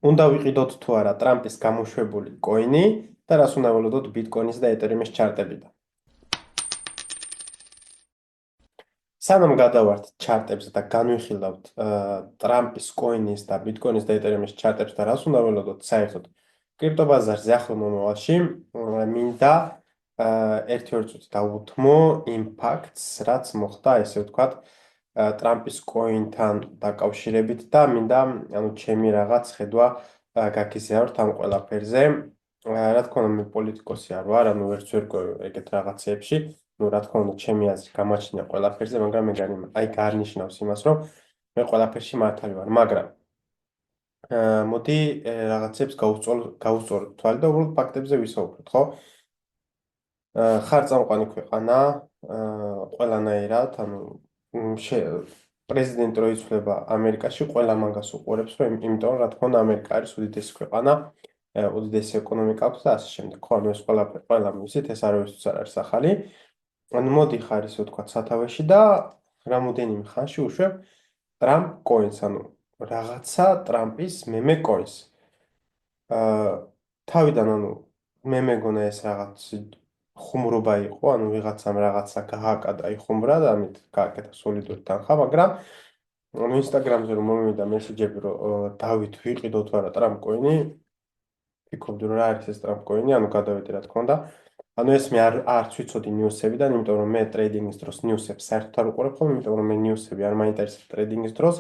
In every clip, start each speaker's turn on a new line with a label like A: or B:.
A: უნდა ვიყიდოთ თუ არა ტრამპის გამოშვებული კოინი და რას უნდა ველოდოთ ბიტკოინის და ეთერიუმის ჩარტებიდან. სანამ გადავართ ჩარტებზე და განვიხილავთ ტრამპის კოინის და ბიტკოინის და ეთერიუმის ჩარტებს და რას უნდა ველოდოთ საერთოდ კრიპტობაზარზე ახლო მომავალში, მინდა ერთი-ორი წუთი დავუთმო იმ ფაქტს, რაც მოხდა, ესე ვთქვათ, ტრამპის კოინთან დაკავშირებით და მინდა, ჩემი რაღაც ხედვა გაგიზიაროთ ამ ყველაფერზე. რა თქმა უნდა, მე პოლიტიკოსი არ ვარ, ვერც ვერ გვევ ეგეთ რაღაცეებში. რა თქმა უნდა, ჩემი აზრი გამაჩნია ყველაფერზე, მაგრამ მე გარნიშნავს იმას, რომ მე ყველაფერში მართალი ვარ, მაგრამ მოდი რაღაცებს გავუსწოროთ თვალი და უბრალოდ ფაქტებზე ვისაუბროთ, ხო? ხარ წამყვანი ქვეყანა, ყველანაირად, პრეზიდენტი რო იცვლება ამერიკაში, ყველა მაგას უყურებს, იმიტომ რომ რა თქმა უნდა, ამერიკა არის უდიდესი ქვეყანა, უდიდესი ეკონომიკა აქვს და ასე შემდეგ. ხო, ეს ყველა მივიცით, ეს არავისთვის არ არის ახალი. მოდი ხარ ისე ვთქვათ სათავეში და რამოდენიმე ხანში უშვებ ტრამპ კოინს, რაღაცა ტრამპის მემე კოინს. თავიდან მე მეგონა ეს რაღაც ხუმრობა იყო, ვიღაცამ რაღაცა გააკადა იხუმრა და ამით გააკეთა სოლიდური თანხა, მაგრამ ინსტაგრამზე რომ მომივიდა მესეჯები, რომ დავით ვიყიდოთ არა ტრამპ კოინი, ვფიქრობდი რომ რა არის ეს ტრამპ კოინი, გადავედი რა თქმა უნდა. ეს მე არც ვიცოდი ნიუსებიდან, იმიტომ რომ მე ტრეიდინგის დროს ნიუსებს საერთოდ არ უყურებ ხოლმე, იმიტომ რომ მე ნიუსები არ მაინტერესებს ტრეიდინგის დროს,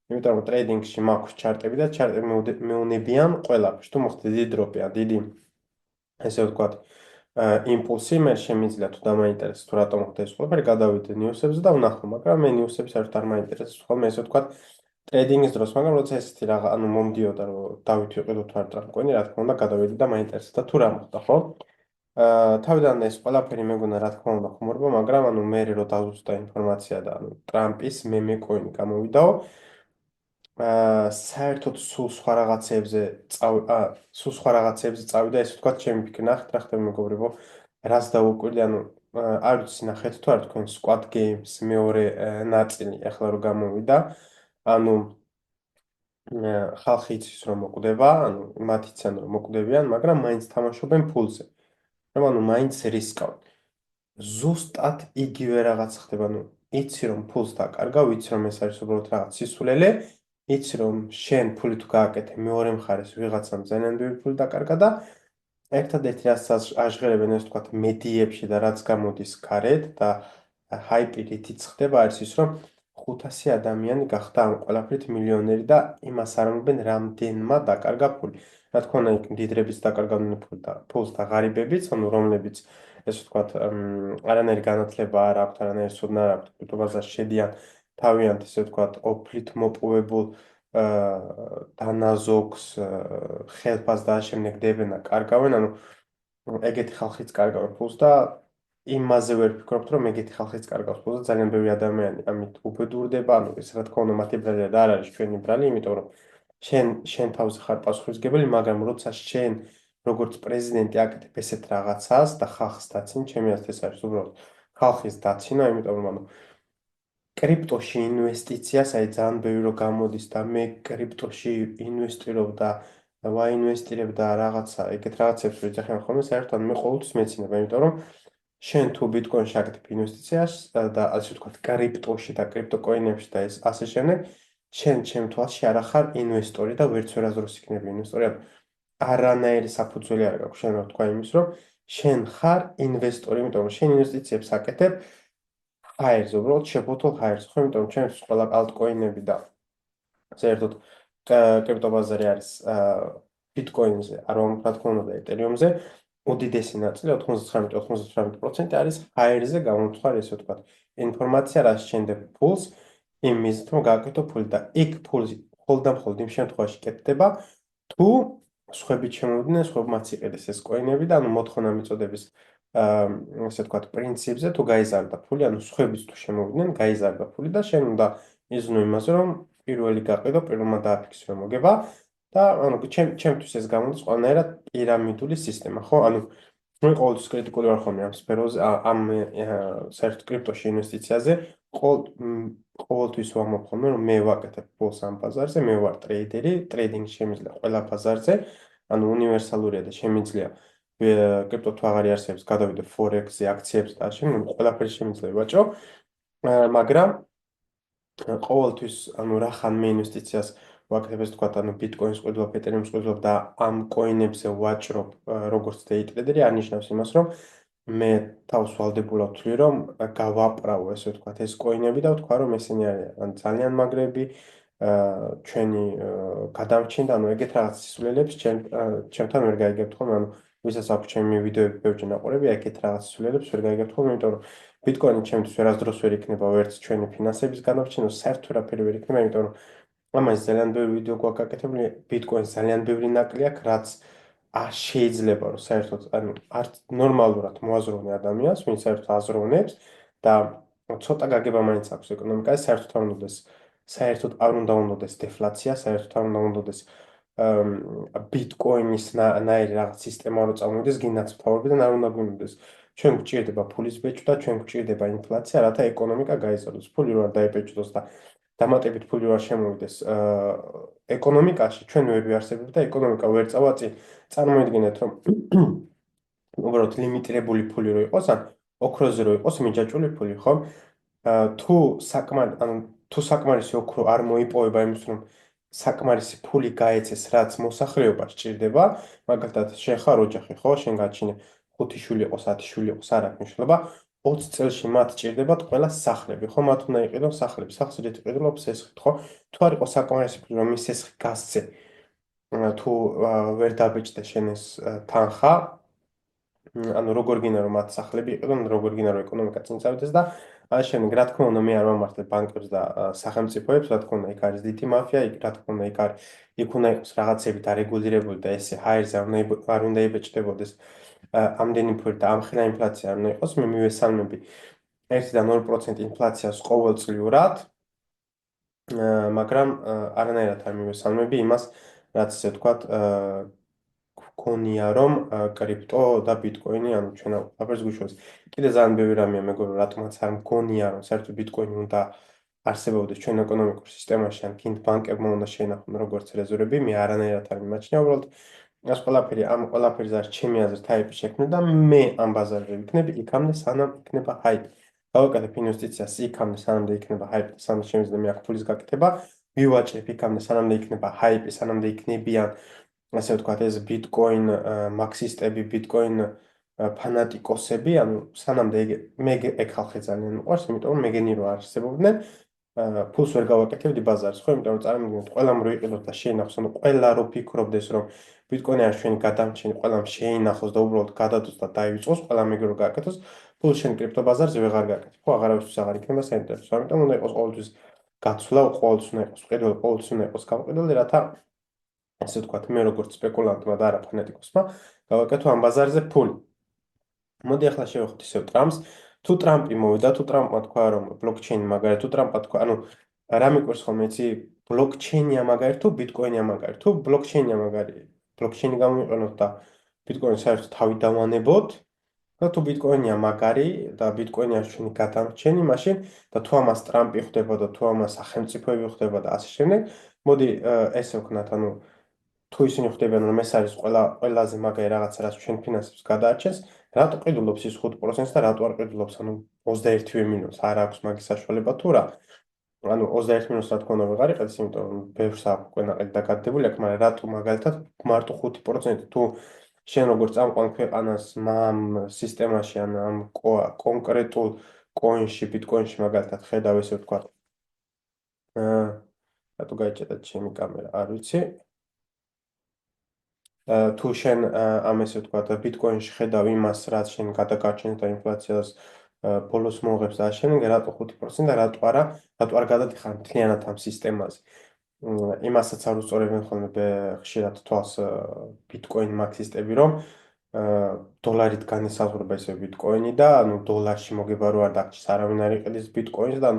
A: იმიტომ რომ ტრეიდინგში მაქვს ჩარტები და ჩარტები მეუნებიან ყველაფერს. თუ მოხდა დიდი დროპი, დიდი ესე ვთქვათ, იმპულსი, მე შემიძლია თუ დამაინტერესებს თუ რატომ მოხდა ეს ყველაფერი, გადავიდე ნიუსებზე და ვნახო, მაგრამ მე ნიუსები საერთოდ არ მაინტერესებს ხოლმე, ესე ვთქვათ, ტრეიდინგის დროს, მაგრამ როცა ესეთი რაღა, მომდიოდა რომ დავით ვიყიდოთ თუ არა ტრამპ კოინი, რა თქმა უნდა, გადავედი და მაინტერესდა თუ რა მოხდა, ხო? თავიდან ეს ყველაფერი მეგონა რა თქმა უნდა ხუმრობა, მაგრამ მე რო დავუწდა ინფორმაცია და ტრამპის მემე კოინი გამოვიდაო. საერთოდ სულ სხვა რაღაცეებზე წავიდა, ესე ვთქვათ, ჩემი ფიქრი ნახეთ, რა ხდება მეგობრებო, რას დავუკვირდი, არ ვიცი ნახეთ თუ არა თქვენ Squad Games მეორე ნაწილი ახლა რო გამოვიდა, ხალხი იცის რომ მოკვდება, მათ იციან რომ მოკვდებიან, მაგრამ მაინც თამაშობენ ფულზე. რომ მაინც რისკავენ. ზუსტად იგივე რაღაც ხდება, იცი რომ ფულს დაკარგავ, იცი რომ ეს არის უბრალოდ რაღაც სისულელე, იცი რომ შენ ფული თუ გააკეთე მეორე მხარეს ვიღაცამ ძალიან ბევრი ფული დაკარგა და ერთადერთი რაც აჟღერებენ ეს ვთქვათ მედიებში და რაც გამოდის გარეთ და ჰაიპი რითიც ხდება არის ის რომ 500 ადამიანი გახდა ამ ყველაფრით მილიონერი და იმას არ ამბობენ რამდენმა დაკარგა ფული. რა თქმა უნდა, იქ მდიდრებიც დაკარგავდნენ ფულს და ღარიბებიც, რომლებიც ესე ვთქვათ, არანაირი განათლება არ აქვთ, არანაირი ცოდნა არ აქვთ, კრიპტობაზარში შედიან თავიანთ ესე ვთქვათ, ოფლით მოპოვებულ დანაზოგს, ხელფას და შემდეგ დებენ და კარგავენ, ეგეთი ხალხიც კარგავენ ფულს და იმაზე ვერ ვფიქრობთ, რომ ეგეთი ხალხიც კარგავს ფულს და ძალიან ბევრი ადამიანი ამით უბედურდება, ეს რა თქმა უნდა მათი ბრალი და არ არის ჩვენი ბრალი, იმიტომ რომ შენ თავზე ხარ პასუხისმგებელი, მაგრამ როცა შენ როგორც პრეზიდენტი აკეთებ ესეთ რაღაცას და ხალხს დაცინ, ჩემი აზრით ეს არის უბრალოდ ხალხის დაცინა, იმიტომ რომ კრიპტოში ინვესტიცია, ძალიან ბევრი რო გამოდის და მე კრიპტოში ინვესტირებ და ვაინვესტირებ და რაღაცა, ეგეთ რაღაცებს რო იძახიან ხოლმე, საერთოდ მე ყოველთვის მეცინება, იმიტომ რომ შენ თუ ბიტკოინში აკეთებ ინვესტიციას და ასე ვთქვათ, კრიპტოში და კრიპტოკოინებში და ეს ასე შემდეგ, შენ ჩემ თვალში არ ახარ ინვესტორი და ვერც ვერასდროს იქნები ინვესტორი. არანაირი საფუძველი არ გაქვს შენ რა თქვა იმის, რომ შენ ხარ ინვესტორი, იმიტომ რომ შენ ინვესტიციებს აკეთებ ჰაერზე, უბრალოდ შეფუთულ ჰაერზე, ხო, იმიტომ რომ ჩემთვის ყველა ალტკოინები და საერთოდ კრიპტობაზარი არის ბიტკოინზე, რომ რა თქმა უნდა და ეთერიუმზე, უდიდესი ნაწილი 99-98% არის ჰაერზე გამომწვარი, ესე ვთქვათ, ინფორმაცია, რაც შენდება ფულს, იმ მიზნით რომ გააკეთო ფული და იქ ფულს მხოლოდ იმ შემთხვევაში კეთდება, თუ სხვები შემოვიდნენ, სხვებმაც იყიდეს ეს კოინები და მოთხოვნა მიწოდების ესე ვთქვათ, პრინციპზე თუ გაიზარდა ფული, სხვებიც თუ შემოვიდნენ, გაიზარდა ფული და შენ უნდა იზნო იმაზე, რომ პირველი გაყიდო, პირველმა დააფიქსირო მოგება და ჩემთვის ეს გამოდის ყველანაირად პირამიდული სისტემა, ხო? მე ყოველთვის კრიტიკული ვარ ხოლმე ამ სფეროზე, ამ საერთოდ კრიპტოში ინვესტიციაზე, ყოველთვის ვამბობ, რომ მე ვაკეთებ ფულს ამ ბაზარზე, მე ვარ ტრეიდერი, ტრეიდინგი შემიძლია ყველა ბაზარზე, ანუ უნივერსალურია და შემიძლია კრიპტო თუ აღარ არსებობს, გადავიდე ფორექსზე, აქციებზე და ასე, ყველაფერი შემიძლია ვაჭრო, მაგრამ ყოველთვის ანუ რახან მე ინვესტიციას ვაკეთებ ეს თქვა ანუ ბიტკოინს ყიდულობ, ეთერეუმს ყიდულობ და ამ კოინებზე ვაჭრობ როგორც დეი ტრეიდერი არნიშნავს იმას რომ მე თავს ვალდებულად ვთვლი რომ გავაპრავო ესე ვთქვათ ეს კოინები და ვთქვა რომ ესენი არიან ძალიან მაგრები ჩვენი გადამრჩენდა ანუ ეგეთ რაღაც სულელებს ჩემთან ვერ გაიგებთ ხოლმე ანუ ვისაც აქვს ჩემი ვიდეოები ბევრი ნაყურები ეგეთ რაღაც სულელებს ვერ გაიგებთ ხოლმე იმიტომ რომ ბიტკოინი ჩემთვის ვერასდროს ვერ იქნება ვერც ჩვენი ფინანსების განავრჩენო საერთოდ ვერაფერი ვერ იქნება იმიტომ რომ ამას ძალიან ბევრი ვიდეო გვაქვს გაკეთებული ბიტკოინს ძალიან ბევრი ნაკლი აქვს რაც არ შეიძლება რომ საერთოდ ანუ არც ნორმალურად მოაზროვნე ადამიანს ვინც საერთოდ აზროვნებს და ცოტა გაგება მაინც აქვს ეკონომიკაზე საერთოდ არ უნდა საერთოდ არ უნდა უნდოდეს დეფლაცია საერთოდ არ უნდა უნდოდეს ბიტკოინის ნაირი რაღაც სისტემა რო წამოვიდეს გინდაც მთავრობიდან არ უნდა გვინდოდეს ჩვენ გვჭირდება ფულის ბეჭდა ჩვენ გვჭირდება ინფლაცია რათა ეკონომიკა გაიზარდოს ფული რო არ დაებეჭდოს და დამატებით ფული რო არ შემოვიდეს ეკონომიკაში ჩვენ ვერ ვიარსებებ და ეკონომიკა ვერ წავაწი წარმოიდგინეთ რომ უბრალოდ ლიმიტირებული ფული რო იყოს ან ოქროზე რო იყოს მიჯაჭვული ფული ხო თუ თუ საკმარისი ოქრო არ მოიპოვება იმის რომ საკმარისი ფული გაეცეს რაც მოსახლეობას სჭირდება მაგალითად შენ ხარ ოჯახი ხო შენ გაჩინე 5 შვილი იყოს 10 შვილი იყოს არ აქვს მნიშვნელობა 20 წელში მათ სჭირდებათ ყველა სახლები, ხო? მათ უნდა იყიდონ სახლები. სახლს რით იყიდულობ სესხით, ხო? თუ არ იყოს საკმარისი ფული, რომ ის სესხი გასცე, თუ ვერ დაბეჭდე შენ ეს თანხა, ანუ როგორ გინდა რომ მათ სახლები იყიდონ, როგორ გინდა რომ ეკონომიკა წინ წავიდეს და აი შენ რა თქმა უნდა მე არ ვამართლებ ბანკებს და სახელმწიფოებს, რა თქმა უნდა იქ არის დიდი მაფია, იქ რა თქმა უნდა იქ უნდა იყოს რაღაცები დარეგულირებული და ესე ჰაერზე არ უნდა იბეჭდებოდეს ამდენი ფული და ამხელა ინფლაცია არ უნდა იყოს, მე მივესალმები 1-დან 2% ინფლაციას ყოველწლიურად, მაგრამ არანაირად არ მივესალმები იმას, რაც ესე ვთქვათ, გქონია რომ კრიპტო და ბიტკოინი, ანუ ჩვენ აფერს გვიშვებს. კიდე ძალიან ბევრი რამეა მეგობრებო, რატომაც არ მგონია რომ საერთოდ ბიტკოინი უნდა არსებობდეს ჩვენ ეკონომიკურ სისტემაში, ან კიდე ბანკებმა უნდა შეინახონ როგორც რეზერვები, მე არანაირად არ მიმაჩნია, უბრალოდ ეს ყველაფერი ამ ყველაფერზე არის ჩემი აზრით ჰაიპი შექმნა და მე ამ ბაზარზე ვიქნები იქამდე სანამ იქნება ჰაიპი. გავაკეთებ ინვესტიციას იქამდე სანამდე იქნება ჰაიპი, სანამ შემიძლია მე აქ ფულის გაკეთება, მივაჭრებ იქამდე სანამდე იქნება ჰაიპი, სანამდე იქნებიან ასე ვთქვათ ეს ბიტკოინ მაქსისტები, ბიტკოინ ფანატიკოსები, ანუ სანამდე მე ეგ ხალხი ძალიან მიყვარს, იმიტომ რომ მეგენი რო არსებობდნენ ფულს ვერ გავაკეთებდი ბაზარს, ხო, იმიტომ რომ წარმოგიდგენთ, ყველამ რო იყიდოთ და შეინახოს, ანუ ყველა რო ფიქრობდეს, რომ ბიტკოინი არის ჩვენი გადამრჩენი, ყველამ შეინახოს და უბრალოდ გადადოს და დაივიწყოს, ყველამ ეგ რო გააკეთოს, ფულს შენ კრიპტო ბაზარზე ვეღარ გააკეთებ, ხო, აღარავისთვის აღარ იქნება საინტერესო, ამიტომ უნდა იყოს ყოველთვის გაცვლა, ყოველთვის უნდა იყოს ყიდული, ყოველთვის უნდა იყოს გამყიდული, რათა ასე ვთქვათ, მე როგორც სპეკულანტმა და არა ფანატიკოსმა, გავაკეთო ამ ბაზარზე ფული. მოდი ახლა შევეხოთ ისევ ტრამპს. თუ ტრამპი მოვიდა, თუ ტრამპმა თქვა რომ ბლოკჩეინი მაგარი, თუ ტრამპმა თქვა, ანუ რა მიყვარს ხოლმე იცი, ბლოკჩეინია მაგარი თუ ბიტკოინია მაგარი, თუ ბლოკჩეინია მაგარი, ბლოკჩეინი გამოვიყენოთ და ბიტკოინი საერთოდ თავი დავანებოთ და თუ ბიტკოინია მაგარი და ბიტკოინი არის ჩვენი გადამრჩენი, მაშინ და თუ ამას ტრამპი ხვდება და თუ ამას სახელმწიფოები ხვდება და ასე შემდეგ, მოდი ესე ვქნათ, ანუ თუ ისინი ხვდებიან რომ ეს არის ყველაზე მაგარი რაღაცა რაც ჩვენ ფინანსებს გადაარჩენს, რატო ყიდულობს ის 5%-ს და რატო არ ყიდულობს ანუ 21 მინუს არ აქვს მაგის საშუალება თუ რა? ანუ 21 მინუს რა თქმა უნდა ვეღარ იყენს, იმიტომ რომ ბევრს აქვს უკვე ნაყიდი დაკარგებული აქვს, მაგრამ რატო მაგალითად მარტო 5% თუ შენ როგორ წამყვან ქვეყანას ამ სისტემაში ან ამ კონკრეტულ კოინში, ბიტკოინში მაგალითად ხედავ ესე ვთქვა. რატო გაიჭედა ჩემი კამერა, არ ვიცი. თუ შენ ამ ესე ვთქვათ ბიტკოინში ხედავ იმას, რაც შენ გადაგარჩენს და ინფლაციას ბოლოს მოუღებს და ამავდროულად რატო 5% და რატო არ გადადიხარ მთლიანად ამ სისტემაზე. იმასაც არ უსწორებენ ხოლმე ხშირად თვალს ბიტკოინ მაქსისტები, რომ დოლარით განისაზღვრება ესე ბიტკოინი და ანუ დოლარში მოგება რო არ დაგჭირს არავინ არ იყიდეს ბიტკოინს და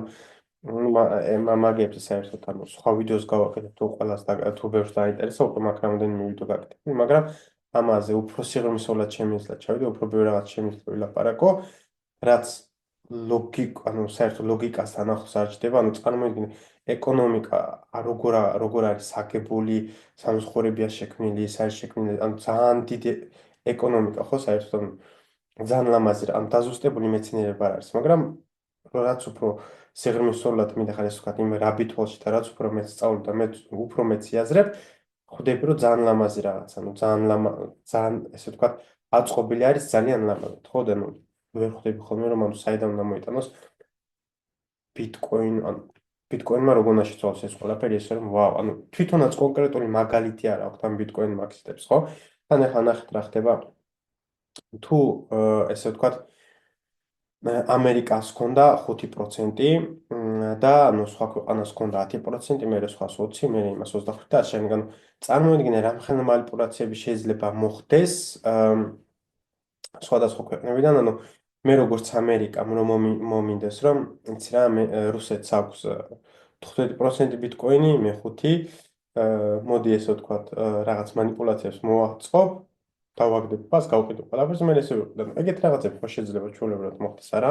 A: მაგებს საერთოდ ანუ სხვა ვიდეოს გავაკეთებ თუ ყველას თუ ბევრს დაინტერესა უკვე მაგ რამდენიმე ვიდეო გაკეთებ მაგრამ ამაზე უფრო სიღრმისეულად შემიძლია ჩავიდე უფრო ბევრ რაღაც შემიძლია ვილაპარაკო რაც ანუ საერთო ლოგიკასთან ახლოს არ ჩდება, ანუ წარმოიდგინე ეკონომიკა როგორ არის აგებული, სამსხურებია შექმნილი, ის არის შექმნილი, ანუ ძალიან დიდი ეკონომიკა ხო საერთოდ, ანუ ძალიან ლამაზი რა, ანუ დაზუსტებული მეცნიერება არ არის, მაგრამ რაც უფრო სიღრმისეულად მიდახარ ეს ვთქვათ იმ რაბიტ-ჰოლში და რაც უფრო მეც სწავლობ და მე უფრო მეც იაზრებ, ხვდები რომ ძალიან ლამაზი რაღაც, ანუ ძალიან ესე ვთქვათ აწყობილი არის ძალიან ლამაზად, ხო და ნუ ვერ ხვდები ხოლმე რომ ანუ საიდან უნდა მოიტანოს ბიტკოინ, ანუ ბიტკოინმა როგორ უნდა შეცვალოს ეს ყველაფერი, ესე რომ ვაუ, ანუ თვითონაც კონკრეტული მაგალითი არ აქვს ამ ბიტკოინ მაქსისტებს, ხო? თან ახლა ნახეთ რა ხდება. თუ ესე ვთქვათ ამერიკას ჰქონდა 5% და ანუ სხვა ქვეყანას ჰქონდა 10%, მე სხვას 20, მე იმას 25 და ასე შემდგომ. წარმოიდგინე რამხელა манипуляციები შეიძლება მოხდეს სხვადასხვა ქვეყნებიდან, ანუ მე როგორც ამერიკამ რომ მომინდეს რომ იცი რა მე რუსეთს აქვს 15% ბიტკოინი, მე 5, მოდი ესე ვთქვათ რაღაც манипуляციებს მოვაწყობ, დავაგდებ პას, გავყიდო ყველაფერს, მე ესე ვიყიდო. ეგეთ რაღაცები ხო შეიძლება ჩვეულებრივად მოხდეს არა?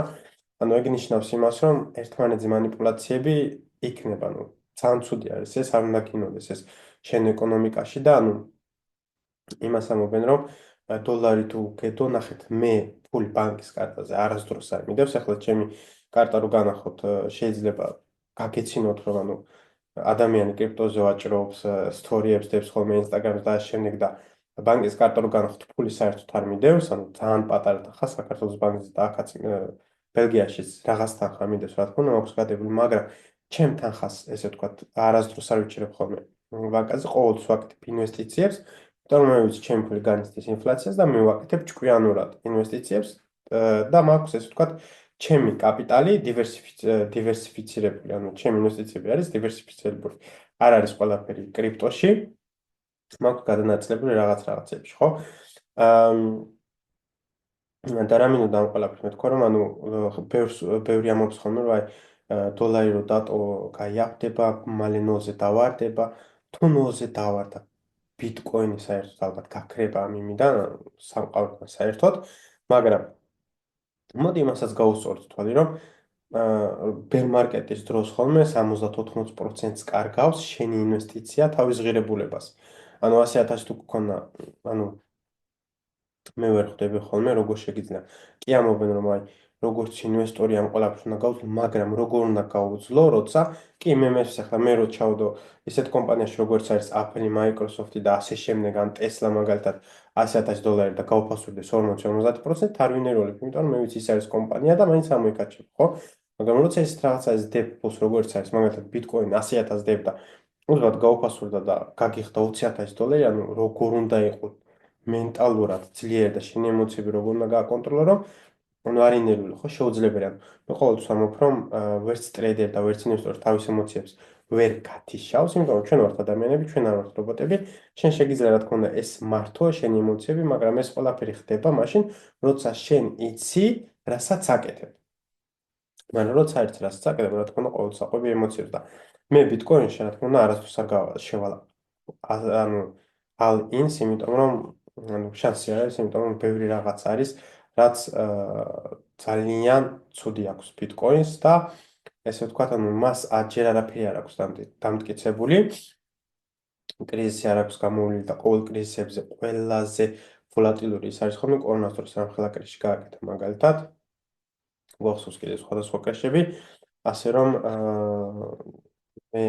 A: ანუ ეგ ნიშნავს იმას, რომ ერთმანეთზე манипуляციები იქნება, ანუ ძალიან ცუდი არის ეს, არ უნდა გინოდეს ეს შენ ეკონომიკაში და ანუ იმას ამობენ რომ დოლარი თუ გედო ნახეთ მე ფული ბანკის კარტაზე არასდროს არ მიდევს ახლა ჩემი კარტა რო განახოთ შეიძლება გაგეცინოთ რომ ანუ ადამიანი კრიპტოზე ვაჭრობს სტორიებს დებს ხოლმე ინსტაგრამზე და შემდეგ და ბანკის კარტა რო განახოთ ფული საერთოდ არ მიდევს ანუ ძალიან პატარა თანხა საქართველოს ბანკზე და აქაც ბელგიაშიც რაღაც თანხა მიდევს რა თქმა უნდა მაქვს გადებული მაგრამ ჩემ თანხას ესე ვთქვათ არასდროს არ ვიჭერებ ხოლმე ბანკაზე ყოველთვის ვაკეთებ ინვესტიციებს იმიტომ რომ მე ვიცი ჩემი ფული განიცდის ინფლაციას და მე ვაკეთებ ჭკვიანურად ინვესტიციებს და მაქვს ესე ვთქვათ ჩემი კაპიტალი დივერსიფიცირებული, ანუ ჩემი ინვესტიციები არის დივერსიფიცირებული. არ არის ყველაფერი კრიპტოში, მაქვს გადანაწილებული რაღაცებში, ხო? და რა მინდა ამ ყველაფერს მეთქვა, რომ ანუ ბევრი ამბობს ხოლმე, რომ აი დოლარი რო დატოვო, გაიაფდება, მალე ნულზე დავარდება, თუ ნულზე დავარდა ბიტკოინი საერთოდ ალბათ გაქრება ამ იმიდან, სამყაროდან საერთოდ, მაგრამ მოდი იმასაც გავუსწოროთ თვალი, რომ ბერ მარკეტის დროს ხოლმე 70-80%-ს კარგავს შენი ინვესტიცია თავის ღირებულებას. ანუ 100.000 თუ გქონდა, ანუ მე ვერ ხვდები ხოლმე როგორ შეგიძლია. კი ამობენ რომ აი როგორც ინვესტორი ამ ყველაფერს უნდა გავძლო, მაგრამ როგორ უნდა გავუძლო, როცა კი მე მესმის ახლა მე რო ჩავდო ისეთ კომპანიაში როგორც არის Apple, Microsoft და ასე შემდეგ, ან Tesla მაგალითად $100,000 და გავფასურდეს 40-50%, არ ვინეროლებ, იმიტომ რომ მე ვიცი ის არის კომპანია და მაინც ამოიკაჩებ, ხო? მაგრამ როცა ეს რაღაცას დებ ფულს როგორც არის, მაგალითად Bitcoin 100,000 დებ და უბრალოდ გავფასურდა და გაგიხდა $20,000, ანუ როგორ უნდა იყოს მენტალურად ძლიერ და შენი ემოციები როგორ უნდა გააკონტროლო, რომ ანუ არ ინერვიულო, ხო, შეუძლებელი. ანუ მე ყოველთვის ამბობ, რომ ვერც ტრეიდერი და ვერც ინვესტორი თავის ემოციებს ვერ გათიშავს, იმიტომ რომ ჩვენ ვართ ადამიანები, ჩვენ არ ვართ რობოტები. შენ შეგიძლია რა თქმა უნდა ეს მართო შენი ემოციები, მაგრამ ეს ყველაფერი ხდება მაშინ, როცა შენ იცი, რასაც აკეთებ. მაგრამ როცა არის რასაც აკეთებ, რა თქმა უნდა ყოველთვის აყვები ემოციებს და მე ბიტკოინში რა თქმა უნდა არასდროს არ შევალ ანუ all in-ს, იმიტომ რომ ანუ შანსი არ არის, იმიტომ რომ ბევრი რაღაც არის, რაც ძალიან ცუდი აქვს ბიტკოინს და ესე ვთქვათ, ანუ მას აჯერ არაფერი არ აქვს დამტკიცებული. კრიზისი არ აქვს გამოვლილი და ყოველ კრიზისებზე ყველაზე ვოლატილური ის არის ხოლმე კორონას დროს რამხელა კრიზისი გააკეთა მაგალითად. გვახსოვს კიდე სხვადასხვა კრიზისები, ასე რომ მე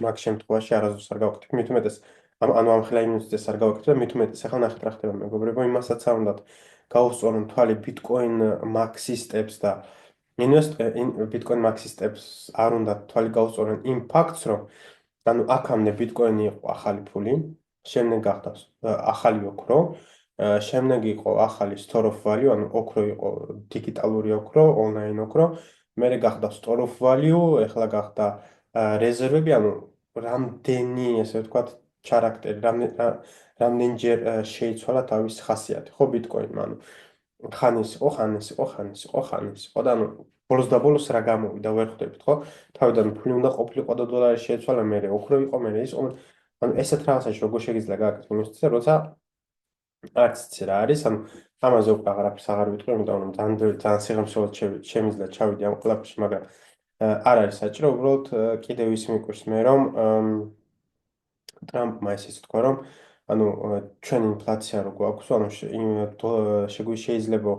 A: მაგ შემთხვევაში არასდროს არ გავაკეთებ, მით უმეტეს ანუ ამ ხელა ინვესტიციას არ გავაკეთებ და მით უმეტეს ახლა ნახეთ რა ხდება მეგობრებო, იმასაც არ უნდათ გაუსწორონ თვალი ბიტკოინ მაქსისტებს და ბიტკოინ მაქსისტებს არ უნდათ თვალი გაუსწორონ იმ ფაქტს, რომ ანუ აქამდე ბიტკოინი იყო ახალი ფული, შემდეგ გახდა ახალი ოქრო, შემდეგ იყო ახალი store of value, ანუ ოქრო იყო დიგიტალური ოქრო, ონლაინ ოქრო, მერე გახდა store of value, ეხლა გახდა რეზერვები, ანუ რამდენი, ესე ვთქვათ, ჩარაქტერი, რამდენჯერ შეიცვალა თავის ხასიათი, ხო, ბიტკოინმა, ანუ ხანის იყო, ხანის იყო, ხანის იყო, ხანის იყო და ანუ ბოლოს და ბოლოს რა გამოვიდა, ვერ ხვდებით, ხო? თავიდან ფული უნდა ყოფილიყო და დოლარი შეიცვალა, მერე ოქრო იყო, მერე ის, ანუ ესეთ რაღაცაში როგორ შეგიძლია გააკეთო ინვესტიცია, როცა არც იცი რა არის, ანუ ამაზე უკვე აღარაფერს აღარ ვიტყვი, იმიტომ რომ ძალიან სიღრმისეულად შემიძლია ჩავიდი ამ ყველაფერში, მაგრამ არ არის საჭირო, უბრალოდ კიდევ ის მიკვირს მე, რომ ტრამპმა ისიც თქვა, რომ ანუ ჩვენ ინფლაცია რო გვაქვს, ანუ შეიძლება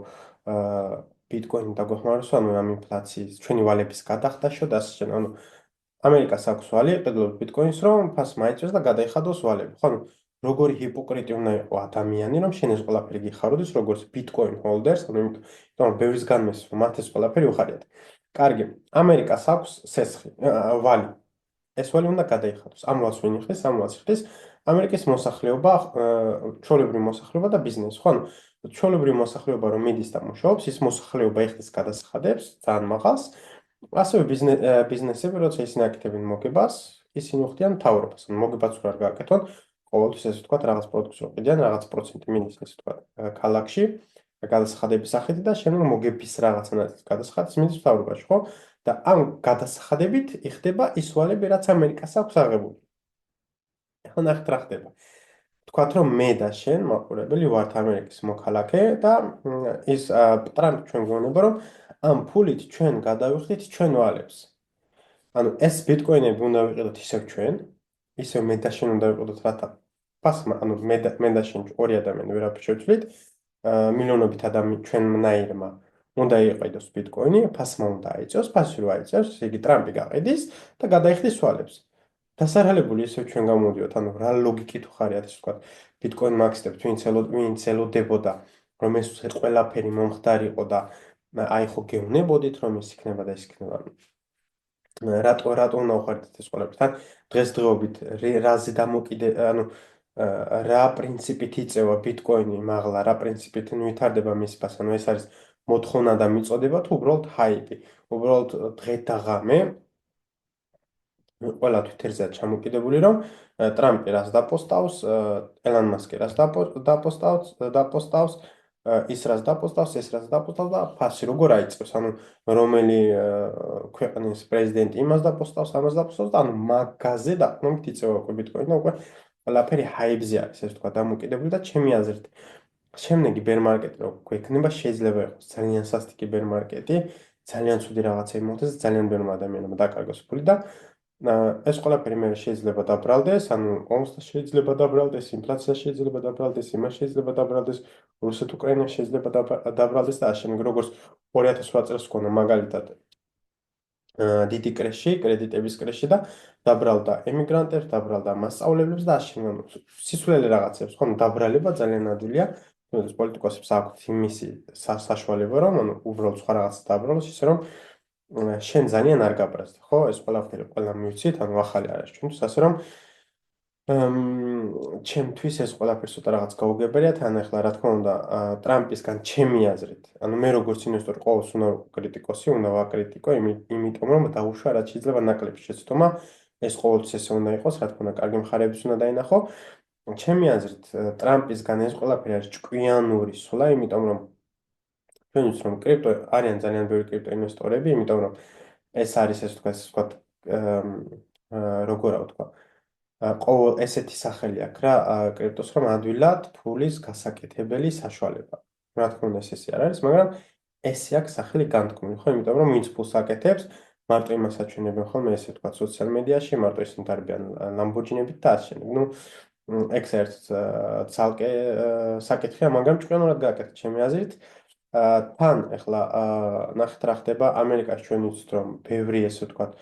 A: ბიტკოინი დაგვეხმაროს, ანუ ამ ინფლაციის ჩვენი ვალების გადახდაშო და ასე შემდეგ. ანუ ამერიკას აქვს ვალი, ყიდულობთ ბიტკოინს, რომ ფას მაიწვეს და გადაიხადოს ვალები. ხო, ანუ როგორი ჰიპოკრიტი უნდა იყოს ადამიანი, რომ შენ ეს ყველაფერი გიხაროდეს, როგორც ბიტკოინ ჰოლდერს, ანუ იმიტომ რომ ბევრის განმეს, რომ მათ ეს ყველაფერი უხარიათ. კარგი, ამერიკას აქვს სესხი, ვალი. ეს ვალი უნდა გადაიხადოს. ამ ვალს ვინ იხდის? ამ ვალს იხდის ამერიკის მოსახლეობა, ჩვეულებრივი მოსახლეობა და ბიზნესი. ხო, ანუ ჩვეულებრივი მოსახლეობა რომ მიდის და მუშაობს, ის მოსახლეობა იხდის გადასახადებს, ძალიან მაღალს. ასევე ბიზნესები, როცა ისინი აკეთებენ მოგებას, ისინი უხდიან მთავრობას. ანუ მოგებაც არ გააკეთონ, ყოველთვის ესე ვთქვათ, რაღაც პროდუქტს რო ყიდიან, რაღაც პროცენტი მიდის, ესე ვთქვათ, ქალაქში გადასახადების სახით და შემდეგ მოგების რაღაცა ნაწილი გადასახადის მიდის მთავრობაში, ხო? და ამ გადასახადებით იხდება ის ვალები, რაც ამერიკას აქვს აღებული. ახლა ნახეთ რა ხდება. თქვათ რომ მე და შენ მაყურებელი ვართ ამერიკის მოქალაქე და ის ტრამპი ჩვენ გვეუბნება რომ ამ ფულით ჩვენ გადავიხდით ჩვენ ვალებს. ანუ ეს ბიტკოინები უნდა ვიყიდოთ ისევ ჩვენ, ისევ მე და შენ უნდა ვიყიდოთ რათა ფასმა, ანუ მე და შენ ორი ადამიანი ვერაფერ შევცვლით, მილიონობით ადამიანი ჩვენნაირმა უნდა იყიდოს ბიტკოინი, ფასმა უნდა აიწევს, ფასი რო აიწევს, იგი ტრამპი გაყიდის და გადაიხდის ვალებს. დასარალებული ისევ ჩვენ გამოვიდიოთ, ანუ რა ლოგიკით უხარიათ ეს ვთქვათ, ბიტკოინ მაქსტებს ვინც ელოდებოდა, რომ ეს ყველაფერი მომხდარიყო და აი ხო გევნებოდით რომ ის იქნება და ის იქნება. რატო უნდა უხარდეთ ეს ყველაფერი? თან დღესდღეობით რაზე დამოკიდე, ანუ რა პრინციპით იწევა ბიტკოინი მაღლა, რა პრინციპით ვითარდება მის ფასი, ანუ ეს არის მოთხოვნა და მიწოდება თუ უბრალოდ ჰაიპი. უბრალოდ დღე და ღამე ყველა თვითერზეა ჩამოკიდებული, რომ ტრამპი რას დაპოსტავს, ელონ მასკი რას დაპოსტავს, ის რას დაპოსტავს, ეს რას დაპოსტავს და ფასი როგორ აიწევს, ანუ რომელი ქვეყნის პრეზიდენტი იმას დაპოსტავს, ამას დაპოსტავს და ანუ მაგაზე დაყრდნობით იწევა უკვე ბიტკოინი და უკვე ყველაფერი ჰაიპზე არის, ეს თქვა დამოკიდებული და ჩემი აზრით შემდეგი ბერ-მარკეტი რო გვექნება, შეიძლება იყოს ძალიან სასტიკი ბერ-მარკეტი, ძალიან ცუდი რაღაცა იმოხდეს, ძალიან ბევრმა ადამიანმა დაკარგოს ფული და ეს ყველაფერი მე შეიძლება დაბრალდეს, ანუ ომსა შეიძლება დაბრალდეს, ინფლაცია შეიძლება დაბრალდეს, იმას შეიძლება დაბრალდეს, რუსეთ-უკრაინა შეიძლება დაბრალდეს და ასე შემდეგ, როგორც 2008 წელს ჰქონდა მაგალითად დიდი კრეში, კრედიტების კრეში და დაბრალდა ემიგრანტებს, დაბრალდა მასწავლებლებს და ასე შემდეგ. სისულელე რაღაცებს, ხო, დაბრალება ძალიან ადვილია. თუმცა პოლიტიკოსებს აქვთ იმისი საშუალება, რომ ანუ უბრალოდ სხვა რაღაცა დაბრალოს, ისე რომ შენ ძალიან არ გაბრაზდი, ხო? ეს ყველაფერი ყველა მივიცით, ანუ ახალი არის ჩვენთვის, ასე რომ ჩემთვის ეს ყველაფერი ცოტა რაღაც გაუგებარია, თან ახლა რა თქმა უნდა, ტრამპისგან ჩემი აზრით, ანუ მე როგორც ინვესტორი ყოველს უნდა კრიტიკოსი, უნდა ვაკრიტიკო, იმიტომ რომ დაუშვა რაც შეიძლება ნაკლები შეცდომა, ეს ყოველთვის ესე უნდა იყოს, რა თქმა უნდა, კარგი მხარეებიც უნდა დაინახო. ჩემი აზრით, ტრამპისგან ეს ყველაფერი არის ჭკვიანური სულა, იმიტომ რომ ჩვენ ვიცით რომ კრიპტო არიან ძალიან ბევრი კრიპტო ინვესტორები, იმიტომ რომ ეს არის ეს ვთქვათ, როგორ ვთქვა, ყოველ ესეთი სახელი აქვს რა კრიპტოს, რომ ადვილად ფულის გასაკეთებელი საშუალება. რა თქმა უნდა, ესე არ არის, მაგრამ ესე აქვს სახელი განთქმული, ხო, იმიტომ რომ ვინც ფულს აკეთებს, მარტო იმას აჩვენებენ ხოლმე, ესე ვთქვათ, სოციალ მედიაში, მარტო ისინი დარბიან ლამბორჯინებით და ასე შემდეგ. ნუ ეგ საერთოდ ცალკე საკითხია, მაგრამ ჭკვიანურად გააკეთეთ ჩემი აზრით. თან ახლა ნახეთ რა ხდება ამერიკაში ჩვენ ვიცით რომ ბევრი ესე ვთქვათ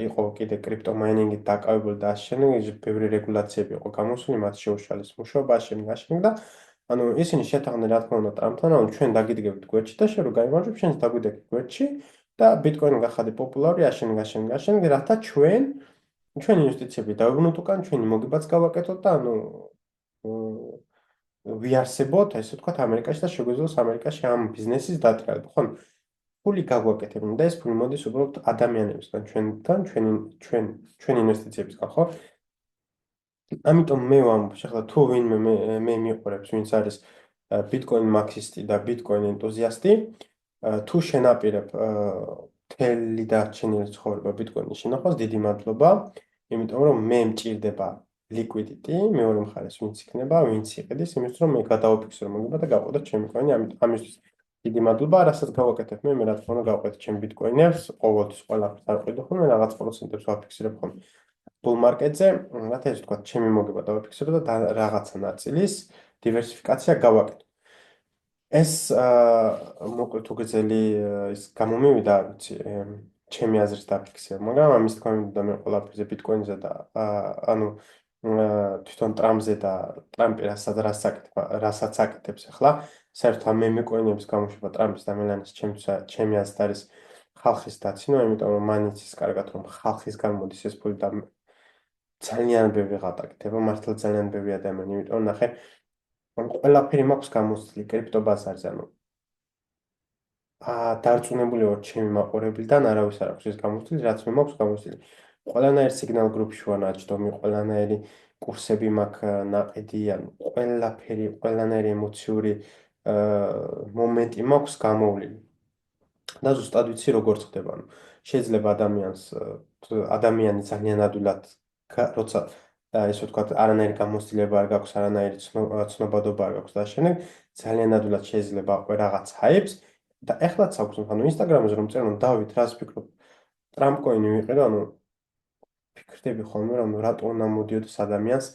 A: იყო კიდე კრიპტო მაინინგით დაკავებული და ასე შემდეგ ბევრი რეგულაციები იყო გამოსული მათ შეუშალეს მუშაობა ასე შემდეგ და ანუ ისინი შეთანხმდნენ რა თქმა უნდა ტრამპთან ანუ ჩვენ დაგიდგებით გვერდში და შენ რო გაიმარჯვებ შენც დაგვიდგეთ გვერდში და ბიტკოინი გახადე პოპულარული ასე შემდეგ რათა ჩვენი ინვესტიციები დავევნოთ უკან ჩვენი მოგებაც გავაკეთოთ და ანუ ვიარსებოთ, ესე ვთქვათ, ამერიკაში და შეგვეძლოს ამერიკაში ამ ბიზნესის დატრიალება. ხო, ფული გაგვაკეთებინ და ეს ფული მოდის უბრალოდ ადამიანებისგან, ჩვენთან, ჩვენი ინვესტიციებისგან, ხო? ამიტომ მე ვამბობ, ახლა თუ ვინმე მე მიყურებს, ვინც არის ბიტკოინ მაქსისტი და ბიტკოინ ენტუზიასტი, თუ შენაპირებ მთელი დარჩენილი ცხოვრება ბიტკოინის შენახვას, დიდი მადლობა, იმიტომ რომ მე მჭირდება liquidity, მეორე მხარეს ვინც იქნება, ვინც იყიდის, იმის რომ მე გადავაფიქსირო მოგება და გავყიდოთ ჩემი კოინი, ამისთვის დიდი მადლობა, რასაც გავაკეთებ მე რა თქმა უნდა გავყიდეთ ჩემ ბიტკოინებს, ყოველთვის ყველაფერს არ ყიდო ხოლმე, რაღაც პროცენტებს ვაფიქსირებ ხოლმე. bull market-ზე, რათა ეს თქვა, ჩემი მოგება დავაფიქსირო და რაღაცა ნაწილის დივერსიფიკაცია გავაკეთო. ეს მოკლედ უგრძელი ის გამომივიდა, არ ვიცი, ჩემი აზრით დაფიქსირე, მაგრამ ამის თქმა მინდოდა მე ყველაფერზე ბიტკოინზე და ანუ თვითონ ტრამპზე და ტრამპი რასაც აკეთებს ახლა, საერთოდ ამ მემე-კოინების გამოშვება ტრამპის და მელანის ჩემი აზრით არის ხალხის დაცინვა, იმიტომ რომ მან იცის კარგად რომ ხალხისგან მოდის ეს ფული და ძალიან ბევრი ღატაკი ხდება, მართლა ძალიან ბევრი ადამიანი, იმიტომ ნახე ყველაფერი მაქვს გამოცდილი კრიპტო ბაზარზე, ანუ დარწმუნებული ვარ ჩემი მაყურებლიდან, არავის არ აქვს ეს გამოცდილი, რაც მე მაქვს გამოცდილი. ყველანაირ სიგნალ გრუპში ვარ ნაჯდომი, ყველანაირი კურსები მაქვს ნაყიდი, ანუ ყველაფერი, ყველანაირი ემოციური მომენტი მაქვს გამოვლილი. და ზუსტად ვიცი როგორ ხდება, ანუ შეიძლება ადამიანი ძალიან ადვილად როცა ესე ვთქვათ, არანაირი გამოცდილება არ გაქვს, არანაირი ცნობადობა არ გაქვს და შემდეგ ძალიან ადვილად შეიძლება აყვე რაღაც ჰაიპს და ეხლაც აქვს, ანუ Instagram-ზე რომ წერო, დავით, რას ფიქრობ? ტრამპ კოინი ვიყიდო, ანუ ფიქრდები ხოლმე, რომ რატო უნდა მოდიოდეს ადამიანს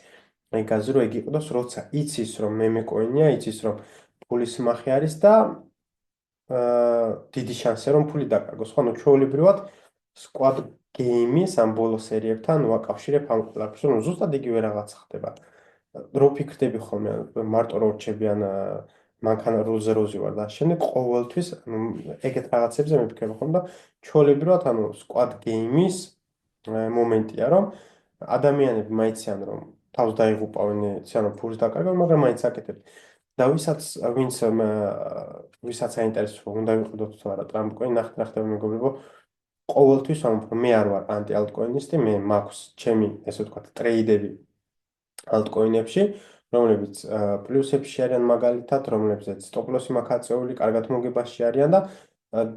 A: აი გაზრო ეგ იყიდოს, როცა იცის რომ მემე კოინია, იცის რომ ფულის სახე არის და დიდი შანსია რომ ფული დაკარგოს. ხო, ანუ ჩვეულებრივად squad game-ის ამ ბოლო სერიებთან ვაკავშირებ ამ ყველაფერს, რომ ზუსტად იგივე რაღაც ხდება. რო ფიქრდები ხოლმე, მარტო რო რჩებიან მანქანა როზე ვარ და შემდეგ ყოველთვის ეგეთ რაღაცებზე მიფიქრებ ხოლმე და ჩვეულებრივად ანუ squad game-ის მომენტია, რომ ადამიანები მაიციან რომ თავს დაიღუპავენ, იციან რომ ფულს დაკარგავენ, მაგრამ მაინც აკეთებენ. და ვისაც აინტერესებს რომ უნდა ვიყიდოთ თუ არა ტრამპ კოინი, ნახეთ რა ხდება მეგობრებო. ყოველთვის ვამბობ, მე არ ვარ ანტი-ალტკოინისტი, მე მაქვს ჩემი, ესე ვთქვათ, ტრეიდები ალტკოინებში, რომლებიც პლუსებში არიან მაგალითად, რომლებზეც სტოპ-ლოსი მაქვს აწეული, კარგად მოგებაში არიან და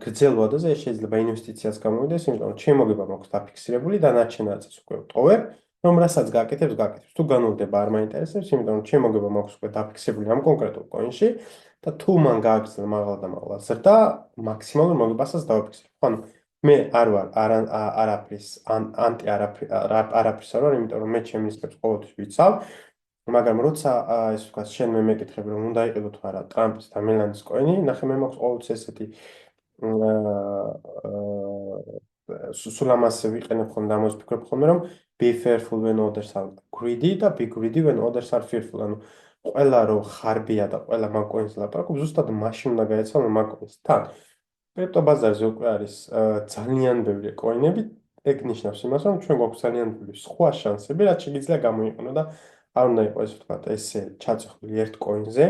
A: გრძელ ვადაზე შეიძლება ინვესტიციას გამოვიდეს, იმიტომ რომ ჩემი მოგება მაქვს დაფიქსირებული და დანარჩენ ნაწილს უკვე ვტოვებ, რომ რასაც გაკეთებს, გაკეთებს. თუ განულდება არ მაინტერესებს, იმიტომ რომ ჩემი მოგება მაქვს უკვე დაფიქსირებული ამ კონკრეტულ კოინში და თუ მან გააგრძელა მაღლა და მაღლა ზრდა, მაქსიმალურ მოგებასაც დავაფიქსირებ. ხო, ანუ მე არ ვარ არაფრის ანტი არაფრის არ ვარ, იმიტომ რომ მე ჩემი რისკებს ყოველთვის ვიცავ, მაგრამ როცა ესე ვთქვათ, შენ მე მეკითხები რომ უნდა იყიდო თუ არა ტრამპის და მელანის კოინი, ნახე მე მაქვს ყოველთვის ესეთი სულ ამას ვიყენებ ხოლმე და ამას ვფიქრობ ხოლმე რომ be fearful when others are greedy და be greedy when others are fearful. ანუ ყველა რო ხარბია და ყველა მაგ კოინს ლაპარაკობს, ზუსტად მაშინ უნდა გაეცვალო მაგ კოინს. თან კრიპტო ბაზარზე უკვე არის ძალიან ბევრი კოინები, ეგ ნიშნავს იმას, რომ ჩვენ გვაქვს ძალიან ბევრი სხვა შანსები, რაც შეიძლება გამოიყენო და არ უნდა იყოს ესე ვთქვათ, ესე ჩაწუხული ერთ კოინზე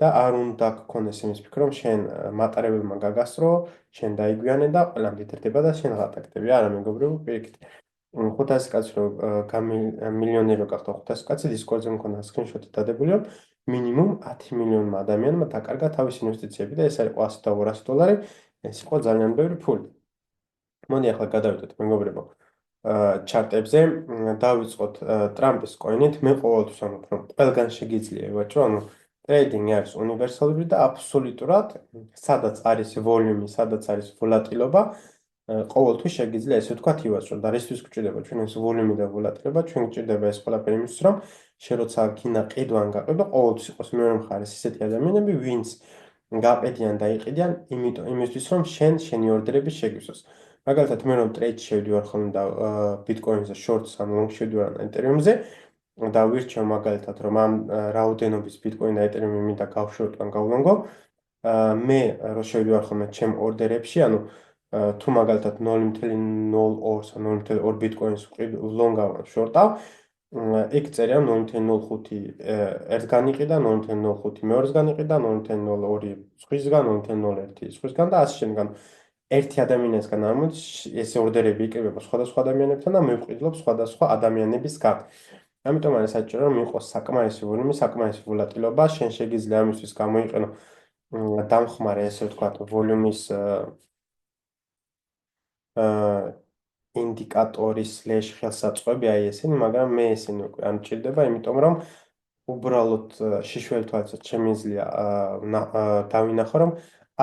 A: და არ უნდა გქონდეს იმის ფიქრი, რომ შენ მატარებელმა გაგასწრო, შენ დაიგვიანე და ყველა მდიდრდება და შენ ღატაკდები. არა, მეგობრებო, პირიქით. 500 კაცი რო მილიონერი რო გახდა 500 კაცი, დისკორდზე მქონდა სკრინშოტი დადებული, რომ მინიმუმ 10 მილიონმა ადამიანმა დაკარგა თავისი ინვესტიციები და ეს არის $100 და $200, ეს იყო ძალიან ბევრი ფული. მოდი ახლა გადავიდეთ, მეგობრებო, ჩარტებზე, დავიწყოთ ტრამპის კოინით, მე ყოველთვის ამბობ, რომ ყველგან შეგიძლია ევაჭრო, ანუ ტრეიდინგი არის უნივერსალური და აბსოლუტურად, სადაც არის ვოლიუმი, სადაც არის ვოლატილობა, ყოველთვის შეგიძლია ესე ვთქვათ ივაჭრო და რისთვის გვჭირდება ჩვენ ეს ვოლიუმი და ვოლატილობა, ჩვენ გვჭირდება ეს ყველაფერი იმისთვის, რომ შენ როცა გინდა ყიდვან გაყიდო, ყოველთვის იყოს მეორე მხარეს ისეთი ადამიანები, ვინც გაყიდიან და იყიდიან, იმისთვის, რომ შენი ორდერები შეგვისოს. მაგალითად, მე რომ ტრეიდში შევდივარ ხოლმე და ბიტკოინზე, შორტს ან ლონგში შევდივარ ან ეთერიუმზე და ვირჩევ მაგალითად, რომ ამ რაოდენობის ბიტკოინი და ეთერიუმი მინდა გავშორტო ან გავლონგო, მე რო შევდივარ ხოლმე ჩემ ორდერებში, ანუ თუ მაგალითად 0.02-ს ან 0.2 ბიტკოინს ლონგავ ან შორტავ, იქ წერია 0.05 ერთ განიყიდა, 0.05 მეორეს განიყიდა, 0.02 სხვისგან, 0.01 სხვისგან და ასე შემდეგ. ერთი ადამიანისგან არ მოდის ეს ორდერები იკრიბება სხვადასხვა ადამიანებთან და მივყიდლობ სხვადასხვა ადამიანებისგან. ამიტომ არის საჭირო რომ იყოს საკმარისი ვოლიუმი, საკმარისი ვოლატილობა, შენ შეგიძლია ამისთვის გამოიყენო დამხმარე, ესე ვთქვათ, ვოლიუმის ინდიკატორის/ხელსაწყოები, აი ესენი, მაგრამ მე ესენი უკვე არ მჭირდება, იმიტომ რომ უბრალოდ შიშველი თვალსაჩინო შემიძლია დავინახო, რომ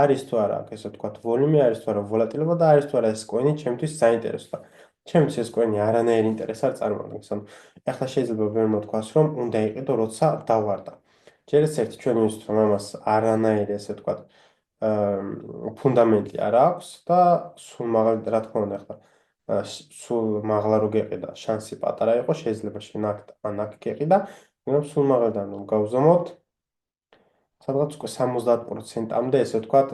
A: არის თუ არა, ასე ვთქვათ, ვოლუმი, არის თუ არა ვოლატილობა და არის თუ არა ეს კოინი ჩემთვის საინტერესო და ჩემთვის ეს კოინი არანაირი ინტერესი არ წარმოადგენს. ანუ ეხლა შეიძლება ვერ მოთქვას, რომ უნდა იყიდო, როცა დავარდა. ჯერ ეს ერთი ჩვენ მივიცით, რომ ამას არანაირი, ასე ვთქვათ, ფუნდამენტი არ აქვს და სულ მაღალი, რა თქმა უნდა, ეხლა სულ მაღლა რო გეყიდა, შანსი პატარა იყო, შეიძლება შენ აქ ან აქ გეყიდა, მაგრამ სულ მაღალდან რომ გავზომოთ, სადღაც უკვე 70%-ამდე, ესე ვთქვათ,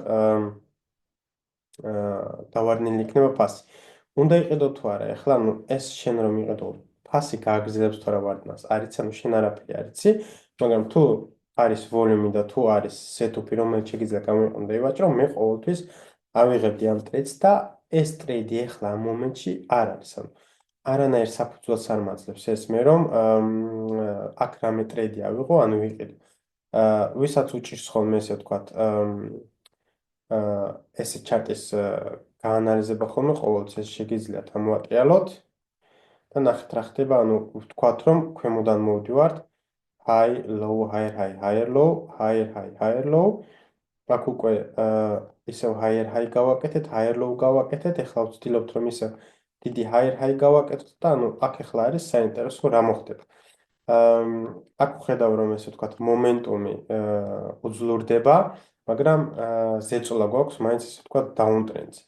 A: დავარდნილი იქნება ფასი. უნდა იყიდო თუ არა, ეხლა ანუ ეს შენ რომ იყიდო, ფასი გააგრძელებს თუ არა ვარდნას, არ იცი, ანუ შენ არაფერი არ იცი, მაგრამ თუ არის ვოლუმი და თუ არის სეტუპი, რომელიც შეგიძლია გამოიყენო და ივაჭრო, მე ყოველთვის ავიღებდი ამ ტრეიდს და ეს ტრეიდი ეხლა ამ მომენტში არ არის, ანუ არანაირ საფუძველს არ მაძლევს ეს მე რომ აქ რამე ტრეიდი ავიღო, ანუ ვიყიდო. ვისაც უჭირს ხოლმე ესე ვთქვათ, ესე ჩარტის გაანალიზება ხოლმე ყოველთვის ეს შეგიძლიათ ამოატრიალოთ და ნახეთ რა ხდება, ანუ ვთქვათ რომ ქვემოდან მოვდივართ high low higher high higher low higher high higher low აქ უკვე ისევ higher high გავაკეთეთ, higher low გავაკეთეთ, ეხლა ვცდილობთ რომ ისევ დიდი higher high გავაკეთოთ და ანუ აქ ეხლა არის საინტერესო რა მოხდება. აქ ვხედავ რომ ესე ვთქვათ მომენტუმი უძლურდება, მაგრამ ზეწოლა გვაქვს მაინც ესე ვთქვათ დაუნტრენდზე.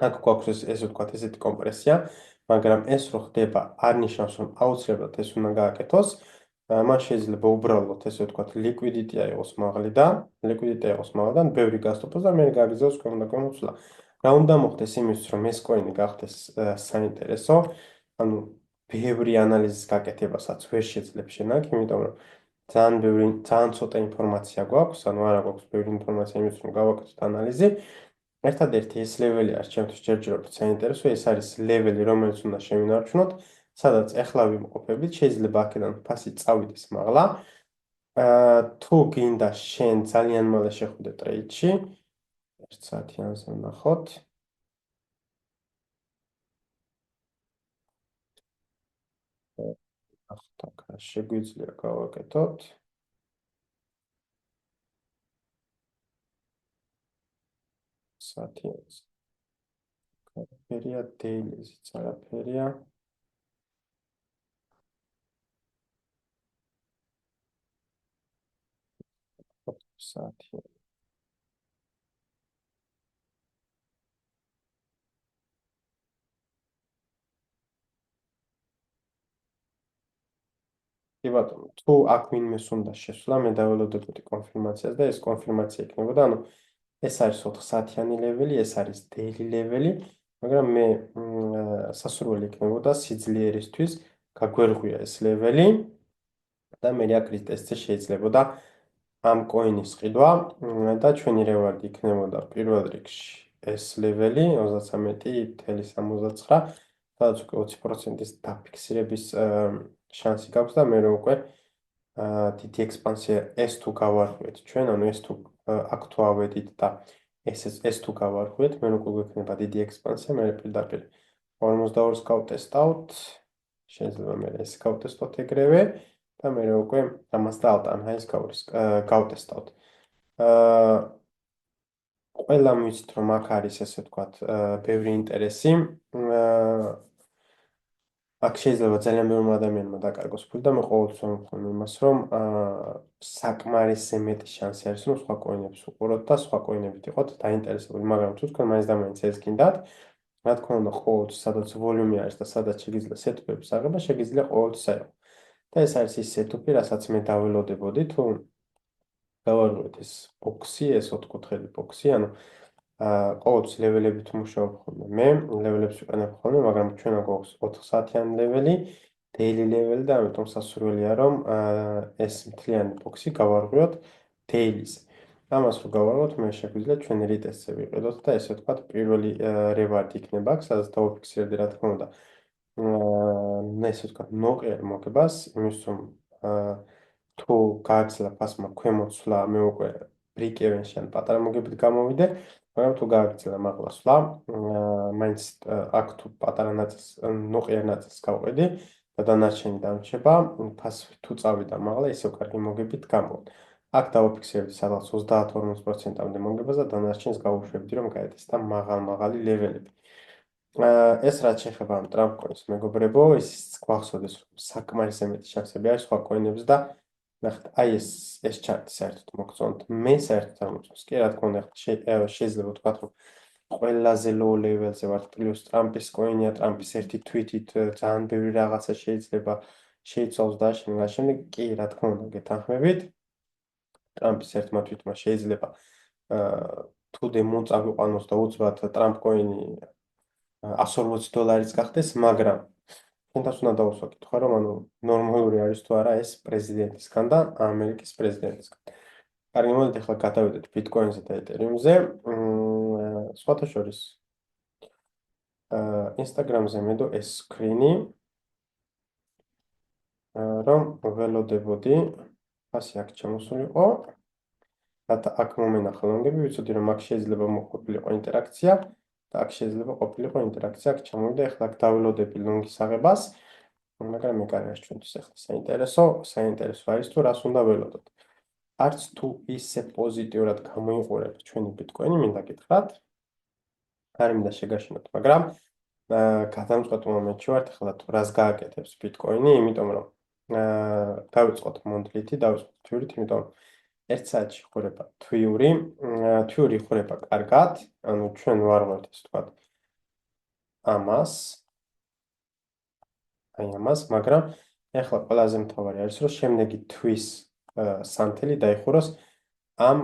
A: აქ გვაქვს ესე ვთქვათ ესეთი კომპრესია, მაგრამ ეს რო ხდება არ ნიშნავს რომ აუცილებლად ეს უნდა გააკეთოს. მას შეიძლება უბრალოდ ესე ვთქვათ ლიკვიდიტია იყოს მაღალი და ლიკვიდიტია იყოს მაღალიდან ბევრი გასტოპოს და მე გააგრძელოს ქვემოდან ცვლა. რა უნდა მოხდეს იმისთვის რომ ეს კოინი გახდეს საინტერესო, ანუ ბევრი ანალიზის გაკეთებასაც ვერ შეძლებს შენ აქ, იმიტომ რომ ძალიან ცოტა ინფორმაცია გვაქვს, ანუ არა გვაქვს ბევრი ინფორმაცია იმისთვის რომ გავაკეთოთ ანალიზი. ერთადერთი ეს ლეველი არის ჩემთვის ჯერჯერობით საინტერესო, ეს არის ლეველი, რომელიც უნდა შევინარჩუნოთ, სადაც ეხლა ვიმყოფებით, შეიძლება აქედან ფასი წავიდეს მაღლა. თუ გინდა შენ ძალიან მალე შეხვიდე ტრეიდში, 1 საათიანზე ვნახოთ. ახლა შეგვიძლია გავაკეთოთ. საათიანზე. არაფერია, დეილიზიც არაფერია. საათი. კი ბატონო, თუ აქ ვინმეს უნდა შესვლა, მე დაველოდებოდი კონფირმაციას და ეს კონფირმაცია იქნებოდა, ანუ ეს არის 4 საათიანი ლეველი, ეს არის daily ლეველი, მაგრამ მე სასურველი იქნებოდა სიძლიერისთვის გაგვერღვია ეს ლეველი და მე აქ ტესტზე შეიძლებოდა ამ კოინის ყიდვა და ჩვენი რევარდი იქნებოდა პირველ რიგში ეს ლეველი 33.69, სადაც უკვე 20%-ის დაფიქსირების შანსი გაქვს და მე უკვე დიდი ექსპანსია ეს თუ გავარღვიეთ ჩვენ, ანუ ეს თუ აქ თუ ავედით და ეს თუ გავარღვიეთ, მე უკვე გვექნება დიდი ექსპანსია, მე პირდაპირ 42-ს გავტესტავთ, შეიძლება მე ეს გავტესტოთ ეგრევე და მე უკვე ამას და ალტანჰაის გავტესტავთ. ყველა მივიცით რომ აქ არის ესე ვთქვათ ბევრი ინტერესი. აქ შეიძლება ძალიან ბევრმა ადამიანმა დაკარგოს ფული და მე ყოველთვის ვამბობ იმას, რომ საკმარისზე მეტი შანსი არის, რომ სხვა კოინებს უყუროთ და სხვა კოინებით იყოთ დაინტერესებული, მაგრამ თუ თქვენ მაინც და მაინც ეს გინდათ, რა თქმა უნდა, ყოველთვის სადაც ვოლუმი არის და სადაც შეგიძლია სეტუპების აღება, შეგიძლია ყოველთვის აიღო. და ეს არის ის სეტუპი, რასაც მე დაველოდებოდი, თუ გავარღვიოთ ეს ბოქსი, ეს 4-კუთხედი ბოქსი, ანუ ყოველთვის ლეველებით მუშაობ ხოლმე. მე ლეველებს ვიყენებ ხოლმე, მაგრამ ჩვენ გვაქვს 4 საათიანი ლეველი, daily ლეველი და ამიტომ სასურველია რომ ეს მთლიანი ბოქსი გავარღვიოთ daily-ზე. ამას რო გავარღვიოთ, მე შეგვიძლია ჩვენ retest-ზე ვიყიდოთ და ესე ვთქვათ, პირველი რევარდი იქნება აქ, სადაც დავაფიქსირებდი, რა თქმა უნდა, ესე ვთქვათ, ნოყიერ მოგებას, იმის რომ თუ გააგრძელა ფასმა ქვემოთ ცვლა, მე უკვე break even-ში ან პატარა მოგებით გამოვიდე. მაგრამ თუ გააგრძელა მაღლა სვლა, მაინც აქ თუ პატარა ნაწილს, ნოყიერ ნაწილს გავყიდი და დანარჩენი დამრჩება, ფასი თუ წავიდა მაღლა, ისევ კარგი მოგებით გამოვა. აქ დავაფიქსირებდი სადღაც 30-40%-მდე მოგებას და დანარჩენს გავუშვებდი, რომ გაეტეს და მაღალი ლეველები. ეს რაც შეეხება ამ ტრამპ კოინს, მეგობრებო, ის გვახსოვდეს, რომ საკმარისად მეტი შანსები არის სხვა კოინებს და ნახეთ, აი ეს ჩარტი საერთოდ მოგწონთ. მე საერთოდ არ მომწონს. კი, რა თქმა უნდა, შეიძლება ვთქვათ, რომ ყველაზე low level-ზე ვართ, პლუს ტრამპის კოინია, ტრამპის ერთი თვითით ძალიან ბევრი რაღაცა შეიძლება შეიცვალოს და ამავდროულად, კი, რა თქმა უნდა, გეთანხმებით. ტრამპის ერთმა თვითმა შეიძლება თუ დემონ წაგვიყვანოს და უცბად ტრამპ კოინი $140 გახდეს, მაგრამ თუნდაც უნდა დავუსვა კითხვა, რომ ანუ ნორმალური არის თუ არა ეს პრეზიდენტისგან და ამერიკის პრეზიდენტისგან. კარგი, მოდით ახლა გადავიდეთ ბიტკოინზე და ეთერიუმზე. სხვათა შორის ინსტაგრამზე მედო ეს სკრინი, რომ ველოდებოდი, ასე აქ ჩამოსულიყო. რათა აქ მომენახა ლონგები, ვიცოდი რომ აქ შეიძლება მოყოფილიყო ინტერაქცია და აქ შეიძლება ყოფილიყო ინტერაქცია, აქ ჩამოვიდა, ახლა აქ დაველოდები ლონგის აღებას, მაგრამ მე კარგია ჩვენთვის ახლა საინტერესო არის თუ რას უნდა ველოდოთ. არც თუ ისე პოზიტიურად გამოიყურებ ჩვენი ბიტკოინი, მინდა გითხრათ, არ მინდა შეგაშინოთ, მაგრამ გადამწყვეტ მომენტში ვართ ახლა თუ რას გააკეთებს ბიტკოინი, იმიტომ რომ დავიწყოთ მონთლითი, დავიწყოთ თვიურით, იმიტომ რომ 1 საათში ხურება თვიური ხურება კარგად, ანუ ჩვენ ვარღვევთ ასე ვთქვათ ამას, მაგრამ ეხლა ყველაზე მთავარი არის, რომ შემდეგი თვის სანთელი დაიხუროს ამ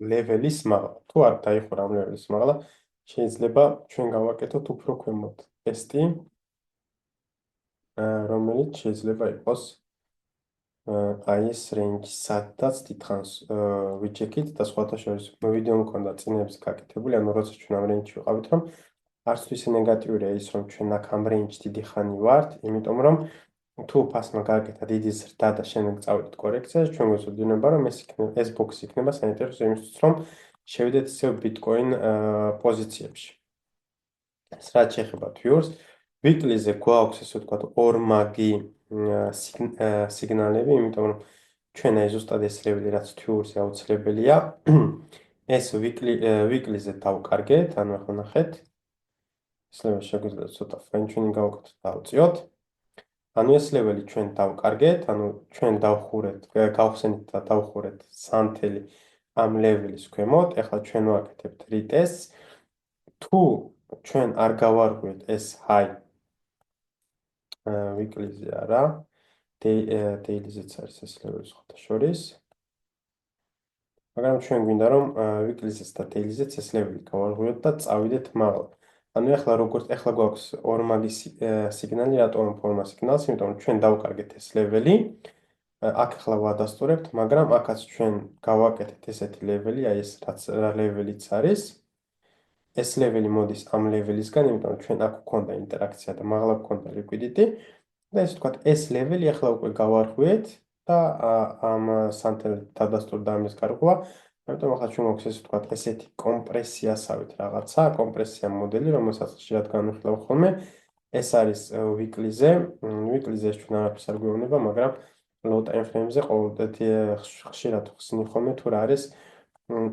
A: ლეველის მაღლა. თუ არ დაიხურა ამ ლეველის მაღლა, შეიძლება ჩვენ გავაკეთოთ უფრო ქვემოთ ტესტი, რომელიც შეიძლება იყოს აი ეს რენჯი, სადაც დიდხანს ვიჩეკით და სხვათა შორის ვიდეო მქონდა წინების გაკეთებული, ანუ როცა ჩვენ ამ რენჯში ვიყავით, რომ არც თუ ისე ნეგატიურია ის, რომ ჩვენ აქ ამ რენჯში დიდი ხანი ვართ, იმიტომ რომ თუ ფასმა გააკეთა დიდი ზრდა და შემდეგ წავიდეთ კორექციაში, ჩვენ გვეცოდინება, რომ ეს ბოქსი იქნება საინტერესო იმისთვის, რომ შევიდეთ ისევ ბიტკოინ პოზიციებში. ეს რაც შეეხება თვიურს, ვიკლიზე გვაქვს ესე ვთქვათ ორმაგი სიგნალები, იმიტომ რომ ჩვენ აი ზუსტად ეს ლეველი რაც თვიურზე აუცილებელია, ეს ვიკლიზე დავკარგეთ, ანუ ახლა ნახეთ. შეიძლება შეგვიძლია ცოტა ფაინ-ტიუნინგი გავაკეთოთ და ავწიოთ. ანუ ეს ლეველი ჩვენ დავკარგეთ, ანუ ჩვენ გავხსენით და დავხურეთ სანთელი ამ ლეველის ქვემოთ. ახლა ჩვენ ვაკეთებთ რიტესტს. თუ ჩვენ არ გავარღვიეთ ეს ჰაი ვიკლიზე არა, დეილიზეც არის ეს ლეველი სხვათა შორის. მაგრამ ჩვენ გვინდა რომ ვიკლიზეც და დეილიზეც ეს ლეველი გავარღვიოთ და წავიდეთ მაღლა. ანუ ახლა გვაქვს ორმაგი სიგნალი, რატომ ფორმა სიგნალს, იმიტომ რომ ჩვენ დავკარგეთ ეს ლეველი. აქ ახლა ვადასტურებთ, მაგრამ აქაც ჩვენ გავაკეთეთ ესეთი ლეველი, აი ეს რაც ლეველიც არის. ეს ლეველი მოდის ამ ლეველისგან, იმიტომ რომ ჩვენ აქ გვქონდა ინტერაქცია და მაღლა გვქონდა ლიკვიდიტი. და ესე ვთქვათ, ეს ლეველი ახლა უკვე გავარღვიეთ და ამ სანთელ დადასტურდა ამის გარღვევა. ამიტომ ახლა ჩვენ გვაქვს ესე ვთქვათ, ესეთი კომპრესიასავით რაღაცა, კომპრესია მოდელი, რომელსაც ხშირად განვიხილავ ხოლმე. ეს არის ვიკლიზე. ვიკლიზეში ჩვენ არაფერს არ გვეუბნება, მაგრამ low time frame-ზე ყოველდღე ხშირად ხსნი ხოლმე თუ რა არის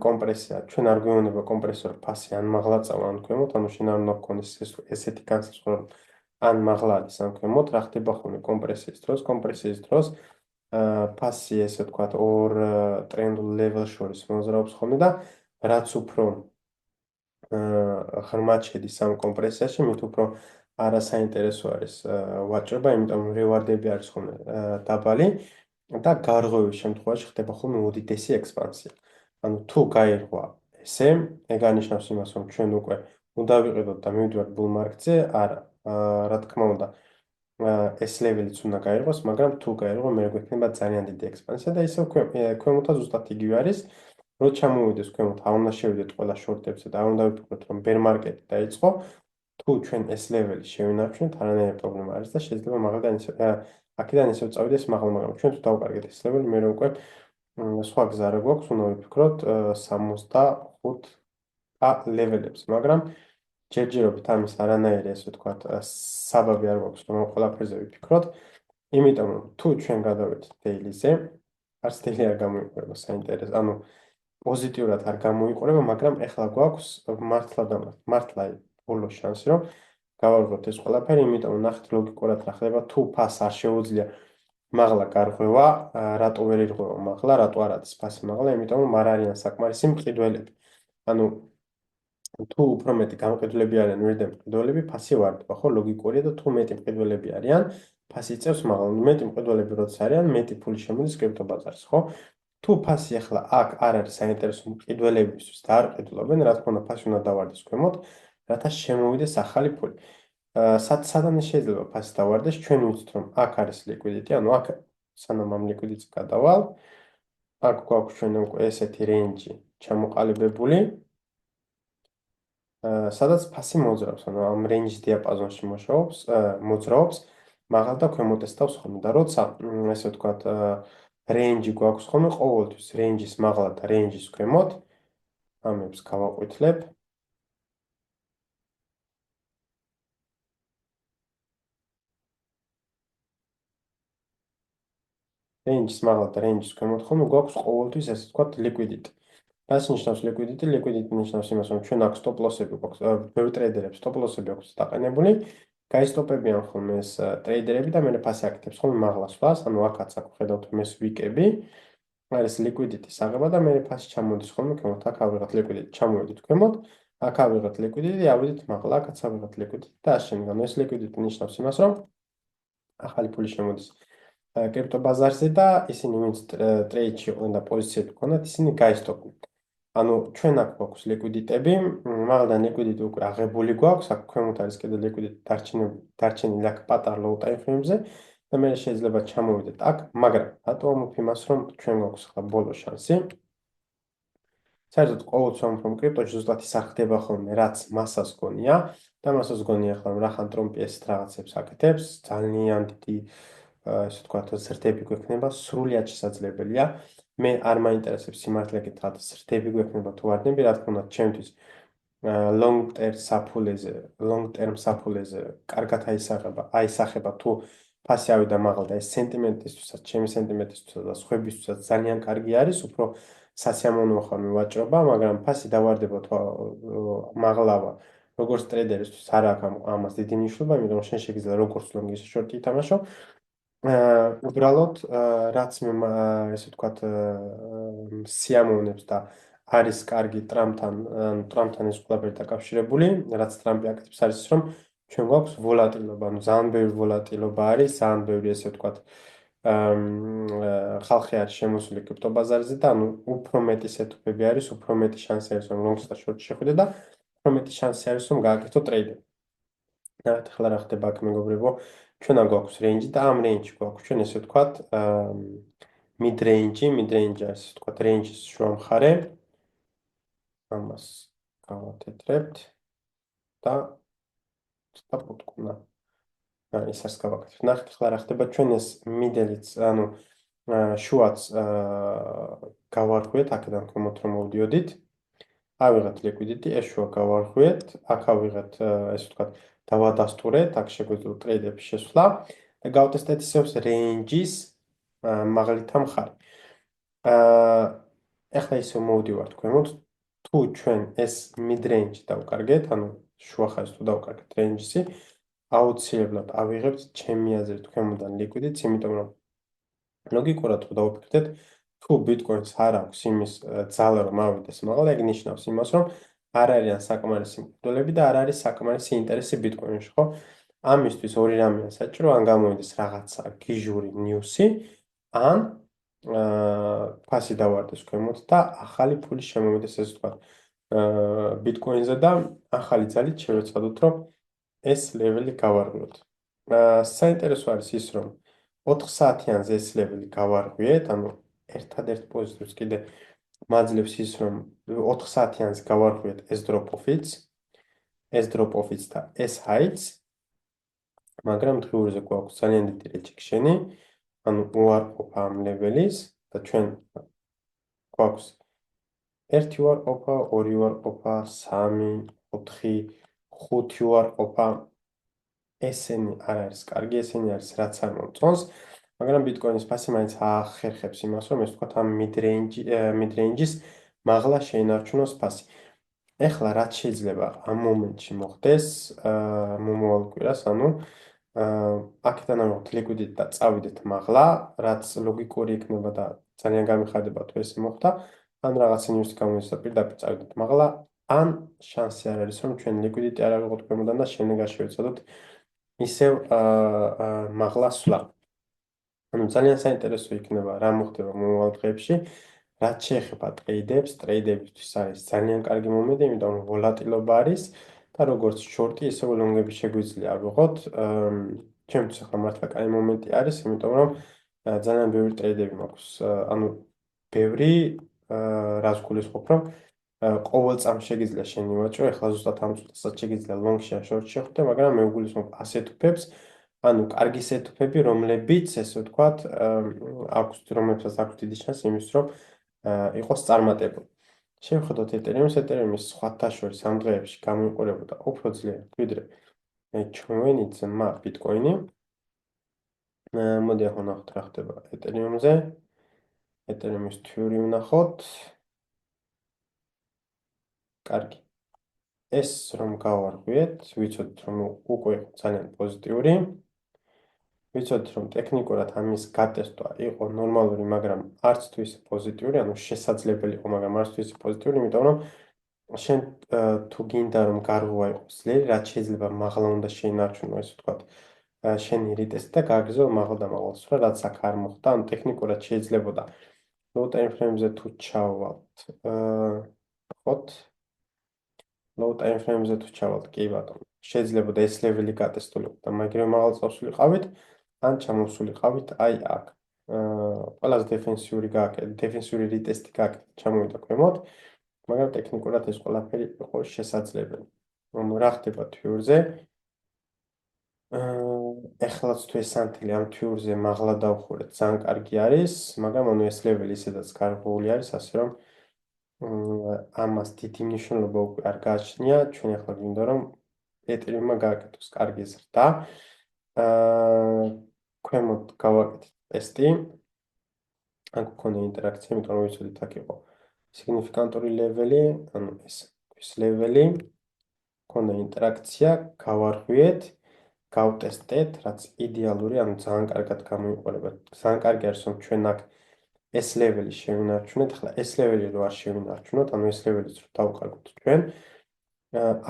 A: კომპრესია. ჩვენ არ გვეუბნება კომპრესორ ფასი ან მაღლა წავა ან ქვემოთ, ანუ შენ არ უნდა გქონდეს ესეთი განსაზღვრა, რომ ან მაღლა არის ან ქვემოთ, რა ხდება ხოლმე კომპრესიის დროს, ფასი ესე ვთქვათ, ორ ტრენდულ ლეველს შორის მოძრაობს ხოლმე და რაც უფრო ღრმად შედის ამ კომპრესიაში, მით უფრო არასაინტერესო არის ვაჭრობა, იმიტომ რომ რევარდები არის ხოლმე დაბალი და გარღვევის შემთხვევაში ხდება ხოლმე უდიდესი ექსპანსია. ანუ თუ გაირღვა ესე, ეგ ანიშნავს იმას, რომ ჩვენ უკვე უნდა ვიყიდოთ და მივიდივართ ბულ მარკეტზე, არა, რა თქმა უნდა, ეს ლეველიც უნდა გაირღვას, მაგრამ თუ გაირღვა, მე გვექნება ძალიან დიდი ექსპანსია და ისევ ქვემოთა ზუსტად იგივე არის. რო ჩამოვიდეს ქვემოთ, არ უნდა შევიდეთ ყველა შორტებზე და არ უნდა ვიფიქროთ, რომ ბერ მარკეტი დაიწყო. თუ ჩვენ ეს ლეველი შევინარჩუნებთ, არანაირი პრობლემა არის და შეიძლება მაღლა აქედან ისევ წავიდეს მაღლა, მაგრამ ჩვენ თუ დავკარგეთ ეს ლეველი, მე უკვე სხვა გზა რა გვაქვს, უნდა ვიფიქროთ 65 ლეველებს, მაგრამ ჯერჯერობით ამის არანაირი, ასე ვთქვათ, საბაბი არ გვაქვს, რომ ყველაფერზე ვიფიქროთ. იმიტომ რომ თუ ჩვენ გადავედით დეილიზე, არც დეილი არ გამოიყურება საინტერესო, ანუ პოზიტიურად არ გამოიყურება, მაგრამ ეხლა გვაქვს მართლა და მართლა ბოლო შანსი, რომ გავარღვევთ ეს ყველაფერი, იმიტომ რომ ნახეთ ლოგიკურად რა ხდება, თუ ფას არ შეუძლია მაღლა გარღვევა, რატო ვერ ირღვევა მაღლა, რატო არ არის ფასი მაღლა, იმიტომ რომ არ არიან საკმარისი მყიდველები. ანუ თუ უფრო მეტი გამყიდველები არიან ვიდრე მყიდველები, ფასი ვარდება, ხო, ლოგიკურია და თუ მეტი მყიდველები არიან, ფასი იწევს მაღლა. მეტი მყიდველები როდის არიან, მეტი ფული შემოდის კრიპტო ბაზარს, ხო? თუ ფასი ახლა აქ არ არის საინტერესო მყიდველებისთვის და არ ყიდულობენ, რა თქმა უნდა, ფასი უნდა დავარდეს ქვემოთ, რათა შემოვიდეს ახალი ფული. სადამე შეიძლება ფასი დავარდეს, ჩვენ ვიცით, რომ აქ არის ლიკვიდიტი, ანუ აქ სანამ ამ ლიკვიდიტს გადავალ, აქ გვაქვს ჩვენ უკვე ესეთი რეინჯი ჩამოყალიბებული, სადაც ფასი მოძრაობს, ანუ ამ რეინჯის დიაპაზონში მოძრაობს, მაღალ და ქვემოთ ესტავს ხოლმე და როცა ესე ვთქვათ, რეინჯი გვაქვს ხოლმე ყოველთვის რეინჯის მაღლა და რეინჯის ქვემოთ, ამებს გავაყვითლებ. რეინჯის მაღლა და რეინჯის ქვემოთ ხოლმე გვაქვს ყოველთვის ესე ვთქვათ ლიკვიდიტი. რას ნიშნავს ლიკვიდიტი? ლიკვიდიტი ნიშნავს იმას, რომ ჩვენ აქ სტოპ-ლოსები გვაქვს, ბევრი ტრეიდერებს სტოპ-ლოსები აქვს დაყენებული, გაისტოპებიან ხოლმე ეს ტრეიდერები და მე ფასი აკეთებს ხოლმე მაღლა სვლას, ანუ აქაც აქ ხედავთ მე ვიკები, არის ლიკვიდიტის აღება და მე ფასი ჩამოდის ხოლმე ქვემოთ, აქ ავიღოთ ლიკვიდიტი, ჩამოვედით ქვემოთ, აქ ავიღოთ ლიკვიდიტი, ავიდით მაღლა, აქაც ავიღოთ ლიკვიდიტი და ასე შემდგომ. ეს ლიკვიდიტი ნიშნავს იმას, რომ ახალი ფული შემოდის კრიპტო ბაზარზე და ისინი ვინც ტრეიდში იყვნენ და პოზიციები ჰქონდათ, ისინი გაისტოპნენ. ანუ ჩვენ აქ გვაქვს ლიკვიდიტები, მაღალდან ლიკვიდიტი უკვე აღებული გვაქვს, აქ ქვემოთ არის კიდე ლიკვიდიტი დარჩენილი აქ პატარ low time frame-ზე და მე შეიძლება ჩამოვიდეთ აქ, მაგრამ რატო ამბობ იმას, რომ ჩვენ გვაქვს ახლა ბოლო შანსი. საერთოდ ყოველთვის რომ კრიპტოში ზუსტად ის არ ხდება ხოლმე, რაც მასას გონია და მასას გონია ახლა რომ რახან ტრომპი ესეთ რაღაცებს აკეთებს, ძალიან დიდი ესე ვთქვათ, ზრდები გვექნება, სრულიად შესაძლებელია. მე არ მაინტერესებს სიმართლე გითხრათ, ზრდები გვექნება თუ არ დები, რა თქმა უნდა, ჩემთვის long term საფულეზე კარგად აისახება თუ ფასი ავიდა მაღლა და ეს სენტიმენტისთვისაც, ჩემი სენტიმენტისთვისაც და სხვებისთვისაც ძალიან კარგი არის, უფრო სასიამოვნოა ხოლმე ვაჭრობა, მაგრამ ფასი დავარდება თუ მაღლავა, როგორც ტრეიდერისთვის არ აქვს ამას დიდი მნიშვნელობა, იმიტომ რომ შენ შეგიძლია როგორც long ისე short ითამაშო. უბრალოდ რაც მე ესე ვთქვათ სიამოვნებს და არის კარგი ტრამპთან ეს ყველაფერი დაკავშირებული, რაც ტრამპი აკეთებს არის ის, რომ ჩვენ გვაქვს ვოლატილობა, ანუ ძალიან ბევრი ვოლატილობა არის, ძალიან ბევრი ესე ვთქვათ ხალხი არის შემოსული კრიპტო ბაზარზე და ანუ უფრო მეტი სეტუპები არის, უფრო მეტი შანსი არის, რომ long და short შეხვიდე და უფრო მეტი შანსი არის, რომ გააკეთო ტრეიდი. ნახეთ ახლა რა ხდება აქ მეგობრებო, ჩვენ აქ გვაქვს რეინჯი და ამ რეინჯში გვაქვს ჩვენ ესე ვთქვათ mid range არის ესე ვთქვათ რეინჯის შუა მხარე. ამას გავაკეთებთ და სტაპოტკუნა. ეს არის გავაკეთებთ. ნახეთ ახლა რა ხდება ჩვენ ეს მიდელიც, ანუ შუაც გავარღვიეთ აქედან ქვემოთ რომ მოვდიოდით. ავიღეთ ლიკვიდიტი, ეს შუა გავარღვიეთ, აქ ავიღეთ ესე ვთქვათ დავადასტურეთ, აქ შეგვიძლია ტრეიდების შესვლა და გავტესტეთ ისევ რეინჯის მაღლითა მხარე. ეხლა ისევ მოვდივართ ქვემოთ, თუ ჩვენ ეს mid range დავკარგეთ, ანუ შუა ხაზს თუ დავკარგეთ რეინჯისი, აუცილებლად ავიღებთ ჩემი აზრით ქვემოდან ლიკვიდიტს, იმიტომ რომ ლოგიკურად თუ დავფიქრდეთ, თუ ბიტკოინს არ აქვს იმის ძალა რომ ავიდეს მაღლა, ეგ ნიშნავს იმას, რომ არ არიან საკმარისი მყიდველები და არ არის საკმარისი ინტერესი ბიტკოინში, ხო? ამისთვის ორი რამეა საჭირო, ან გამოიდეს რაღაცა გიჟური ნიუსი, ან ფასი დავარდეს ქვემოთ და ახალი ფული შემოვიდეს, ესე ვთქვათ, ბიტკოინზე და ახალი ძალით შევეცადოთ, რომ ეს ლეველი გავარღვიოთ. საინტერესო არის ის, რომ 4 საათიანზე ეს ლეველი გავარღვიეთ, ანუ ერთადერთ პოზიტივს კიდე მაძლევს ის, რომ 4 საათიანზე გავარღვიეთ ეს drop off-იც და ეს high-ც, მაგრამ დღიურზე გვაქვს ძალიან დიდი რეჯექშენი, ანუ უარყოფა ამ ლეველის და ჩვენ გვაქვს 1 უარყოფა, 2 უარყოფა, 3, 4, 5 უარყოფა. ესენი არ არის კარგი, ესენი არის რაც არ მომწონს, მაგრამ ბიტკოინის ფასი მაინც ახერხებს იმას, რომ ეს ვთქვათ ამ mid-range-ის მაღლა შეინარჩუნოს ფასი. ეხლა რაც შეიძლება ამ მომენტში მოხდეს, მომავალ კვირას, ანუ აქედან ავიღოთ liquidity და წავიდეთ მაღლა, რაც ლოგიკური იქნება და ძალიან გამიხარდება თუ ესე მოხდა, ან რაღაც ნიუსი გამოდის და პირდაპირ წავიდეთ მაღლა, ან შანსი არ არის, რომ ჩვენ liquidity არ ავიღოთ ქვემოდან და შენეგარ შევეცადოთ ისევ მაღლა სვლა. ანუ ძალიან საინტერესო იქნება რა მოხდება მომავალ დღეებში. რაც შეეხება ტრეიდებს, ტრეიდებისთვის არის ძალიან კარგი მომენტი, იმიტომ რომ ვოლატილობა არის და როგორც შორტი, ისე ლონგები შეგვიძლია ავიღოთ. ჩემთვის ახლა მართლა კაი მომენტი არის, იმიტომ რომ ძალიან ბევრი ტრეიდები მაქვს. ანუ ბევრი რას გულისხმობ, რომ ყოველ წამს შეგიძლია შენ მივაჭრო, ეხლა ზუსტად ამ წუთასაც შეგიძლია ლონგში ან შორტში ხვდე, მაგრამ მე ვგულისხმობ ასეთუფებს, ანუ კარგი სეტუფები, რომლებიც, ესე ვთქვათ, რომლებსაც აქვს დიდი შანსი იმის, რომ იყოს წარმატებული. შევხედოთ ეთერიუმს, ეთერიუმის სხვათა შორის ამ დღეებში გამოიყურებოდა უფრო ძლიერად, ვიდრე ჩვენი ძმა ბიტკოინი. მოდი ახლა ნახოთ რა ხდება ეთერიუმზე. ეთერიუმის თვიური ვნახოთ. კარგი. ეს რომ გავარღვიეთ, ვიცოდით რომ უკვე იყო ძალიან პოზიტიური. ვიცოდით რომ ტექნიკურად ამის გატესტვა იყო ნორმალური, მაგრამ არც თუ ისე პოზიტიური, ანუ შესაძლებელი იყო, მაგრამ არც თუ ისე პოზიტიური, იმიტომ რომ შენ თუ გინდა რომ გარღვევა იყოს ძლიერი, რაც შეიძლება მაღლა უნდა შეინარჩუნო, ესე ვთქვათ, შენი რიტესტი და გააგრძელო მაღლა და მაღლა სვლა, რაც აქ არ მოხდა, ანუ ტექნიკურად შეიძლებოდა low time frame-ზე თუ ჩავალთ, ხოთ low time frame-ზე თუ ჩავალთ, კი ბატონო, შეიძლებოდა ეს ლეველი გატესტულიყო და მაგრამ მაღალ წავსულიყავით, ან ჩამოვსულიყავით აი აქ. ყველაზე დეფენსიური რიტესტი გააკეთეთ, ჩამოვიდა ქვემოთ, მაგრამ ტექნიკურად ეს ყველაფერი იყო შესაძლებელი. ანუ რა ხდება თვიურზე? ეხლაც თუ ეს ანთილი ამ თვიურზე მაღლა დავხურეთ, ძალიან კარგი არის, მაგრამ ანუ ეს ლეველი ისედაც გარღვეული არის, ასე რომ ამას დიდი მნიშვნელობა უკვე არ გააჩნია, ჩვენ ახლა გვინდა რომ ეთერიუმმა გააკეთოს კარგი ზრდა. ქვემოთ გავაკეთეთ ტესტი. აქ გქონდა ინტერაქცია, იმიტომ რომ ვიცოდით აქ იყო სიგნიფიკანტური ლეველი, ანუ ეს ლეველი, გქონდა ინტერაქცია, გავარღვიეთ, გავტესტეთ, რაც იდეალური, ანუ ძალიან კარგად გამოიყურება. ძალიან კარგი არის, რომ ჩვენ აქ ეს ლეველი შევინარჩუნეთ, ახლა ეს ლეველი რო არ შევინარჩუნოთ, ანუ ეს ლეველიც რო დავკარგოთ ჩვენ,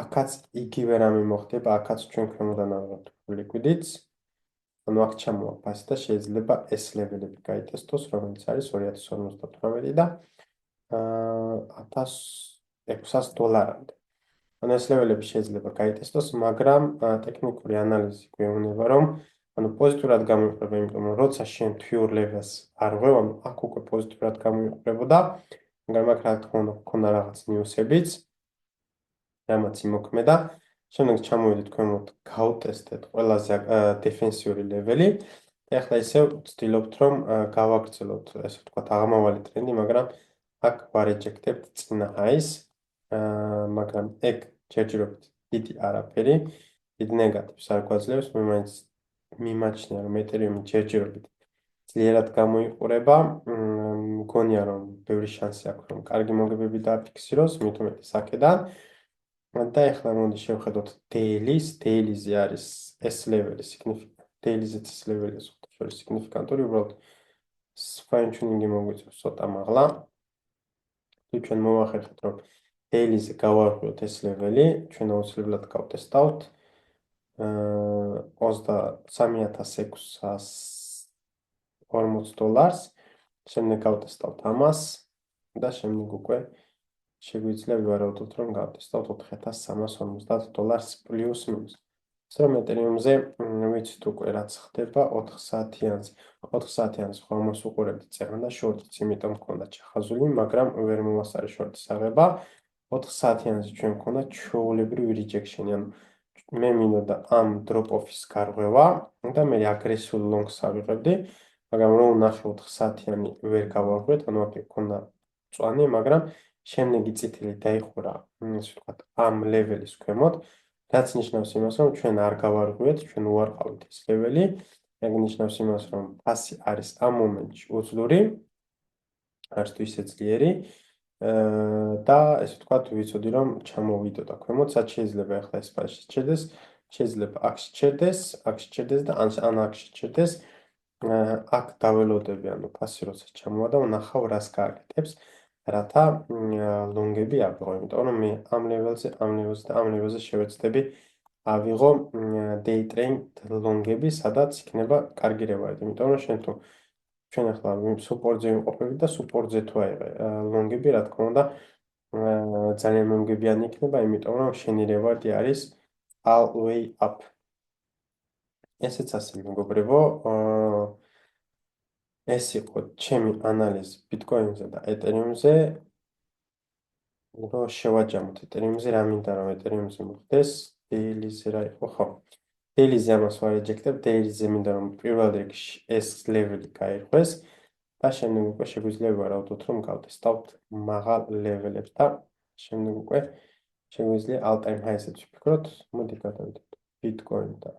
A: აქაც იგივე რამე მოხდება, აქაც ჩვენ ქვემოდან ავიღოთ liquidity-ს. ანუ აქ ჩამოვა ფასი და შეიძლება ეს ლეველები გაიტესტოს, რომელიც არის 2058 და $1600-მდე. ანუ ეს ლეველები შეიძლება გაიტესტოს, მაგრამ ტექნიკური ანალიზი გვეუბნება, რომ ანუ პოზიტიურად გამოიყურება, იმიტომ რომ როცა შენ თვიურ ლეველს არ ღვევ, ანუ აქ უკვე პოზიტიურად გამოიყურებოდა, მაგრამ აქ რა თქმა უნდა გქონდა რაღაც ნიუსებიც, რამაც იმოქმედა. შემდეგ ჩამოვიდეთ ქვემოთ, გავტესტეთ ყველაზე დეფენსიური ლეველი. და ახლა ისევ ვცდილობთ, რომ გავაგრძელოთ, ესე ვთქვათ, აღმავალი ტრენდი, მაგრამ აქ ვარეჯექტებთ წინა ჰაის, მაგრამ ეგ ჯერჯერობით დიდი არაფერი, დიდ ნეგატივს არ გვაძლევს, მე მაინც მიმაჩნია, რომ ეთერიუმი ჯერჯერობით ძლიერად გამოიყურება, მგონია, რომ ბევრი შანსი აქვს, რომ კარგი მოგებები დააფიქსიროს, მით უმეტეს აქედან. და ახლა მოდი შევხედოთ daily-ზე არის ეს ლეველი daily-ზეც ეს ლეველი შორის სიგნიფიკანტური, უბრალოდ fine tuning-ი მოგვიწევს ცოტა მაღლა. თუ ჩვენ მოვახერხეთ, რომ daily-ზე გავარღვიოთ ეს ლეველი, ჩვენ აუცილებლად გავტესტავთ $23,640, შემდეგ გავტესტავთ ამას და შემდეგ უკვე შეგვიძლია ვივარაუდოთ, რომ გავტესტავთ $4350 პლუს მინუს. ასე რომ ეთერიუმზე ვიცით უკვე რაც ხდება 4 საათიანზე. 4 საათიანზე ხო ამას უყურებთ წერან და შორტიც, იმიტომ მქონდა ჩახაზული, მაგრამ ვერ მომასწარი შორტის აღება. 4 საათიანზე ჩვენ მქონდა ჩვეულებრივი rejection-ი, ანუ მე მინდოდა ამ drop-off-ის გარღვევა და მე აგრესიულ long-ს ავიღებდი, მაგრამ რომ ვნახე 4 საათიანი ვერ გავარღვიეთ, ანუ აქ მქონდა მწვანე, მაგრამ შემდეგი წითელი დაიხურა, ასე ვთქვათ, ამ ლეველის ქვემოთ, რაც ნიშნავს იმას, რომ ჩვენ არ გავარღვიეთ, ჩვენ უარყავთ ეს ლეველი, ეგ ნიშნავს იმას, რომ ფასი არის ამ მომენტში უძლური, არც თუ ისე ძლიერი, და ესე ვთქვათ, ვიცოდი, რომ ჩამოვიდოდა ქვემოთ, რაც შეიძლება ახლა ეს ფასი შეჩერდეს, შეიძლება აქ შეჩერდეს, აქ შეჩერდეს და ან აქ შეჩერდეს. აქ დაველოდები, ანუ ფასი როცა ჩამოვა და ვნახავ რას გააკეთებს, რათა ლონგები ავიღო, იმიტომ რომ მე ამ ლეველზე და ამ ლეველზე შევეცდები ავიღო day trade ლონგები, სადაც იქნება კარგი რევარდი, იმიტომ რომ ჩვენ ახლა სუპორტზე ვიმყოფებით და სუპორტზე თუ აიღე ლონგები, რა თქმა უნდა, ძალიან მომგებიანი იქნება, იმიტომ რომ შენი რევარდი არის all way up. ესეც ასე მეგობრებო, ეს იყო ჩემი ანალიზი ბიტკოინზე და ეთერიუმზე. რომ შევაჯამოთ ეთერიუმზე, რა მინდა რომ ეთერიუმზე მოხდეს, დეილიზე რა იყო, ხო. დეილიზე ამას ვარეჯექტებ, დეილიზე მინდა რომ პირველ რიგში ეს ლეველი გაირღვეს და შემდეგ უკვე შეგვიძლია ვარაუდოთ, რომ გავტესტავთ მაღალ ლეველებს და შემდეგ უკვე შეგვიძლია all time high-საც ვფიქროთ. მოდი გადავიდეთ ბიტკოინ და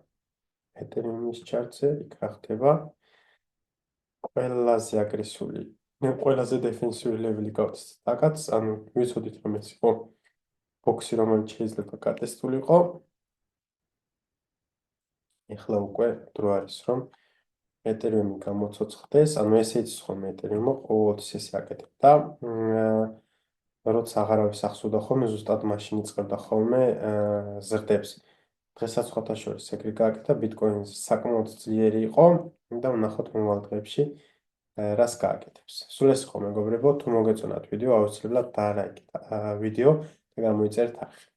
A: ეთერიუმის ჩარტზე, იქ რა ხდება. ყველაზე აგრესიული, ყველაზე დეფენსიური ლეველი გავწესთ აქაც, ანუ ვიცოდით რომ ეს იყო ბოქსი, რომელიც შეიძლება გატესტულიყო. ეხლა უკვე დრო არის რომ ეთერიუმი გამოცოცხლდეს, ანუ ესე იცის ხოლმე ეთერიუმი ყოველთვის ესე აკეთებ და როცა აღარავის ახსოვდა ხოლმე, ზუსტად მაშინ იწყებდა ხოლმე ზრდებს. დღესაც სხვათა შორის ეგრე გააკეთა, ბიტკოინი საკმაოდ ძლიერი იყო და ვნახოთ მომავალ დღეებში რას გააკეთებს. სულ ეს იყო მეგობრებო, თუ მოგეწონათ ვიდეო, აუცილებლად დაარაიკეთ ვიდეო და გამოიწერეთ არხი.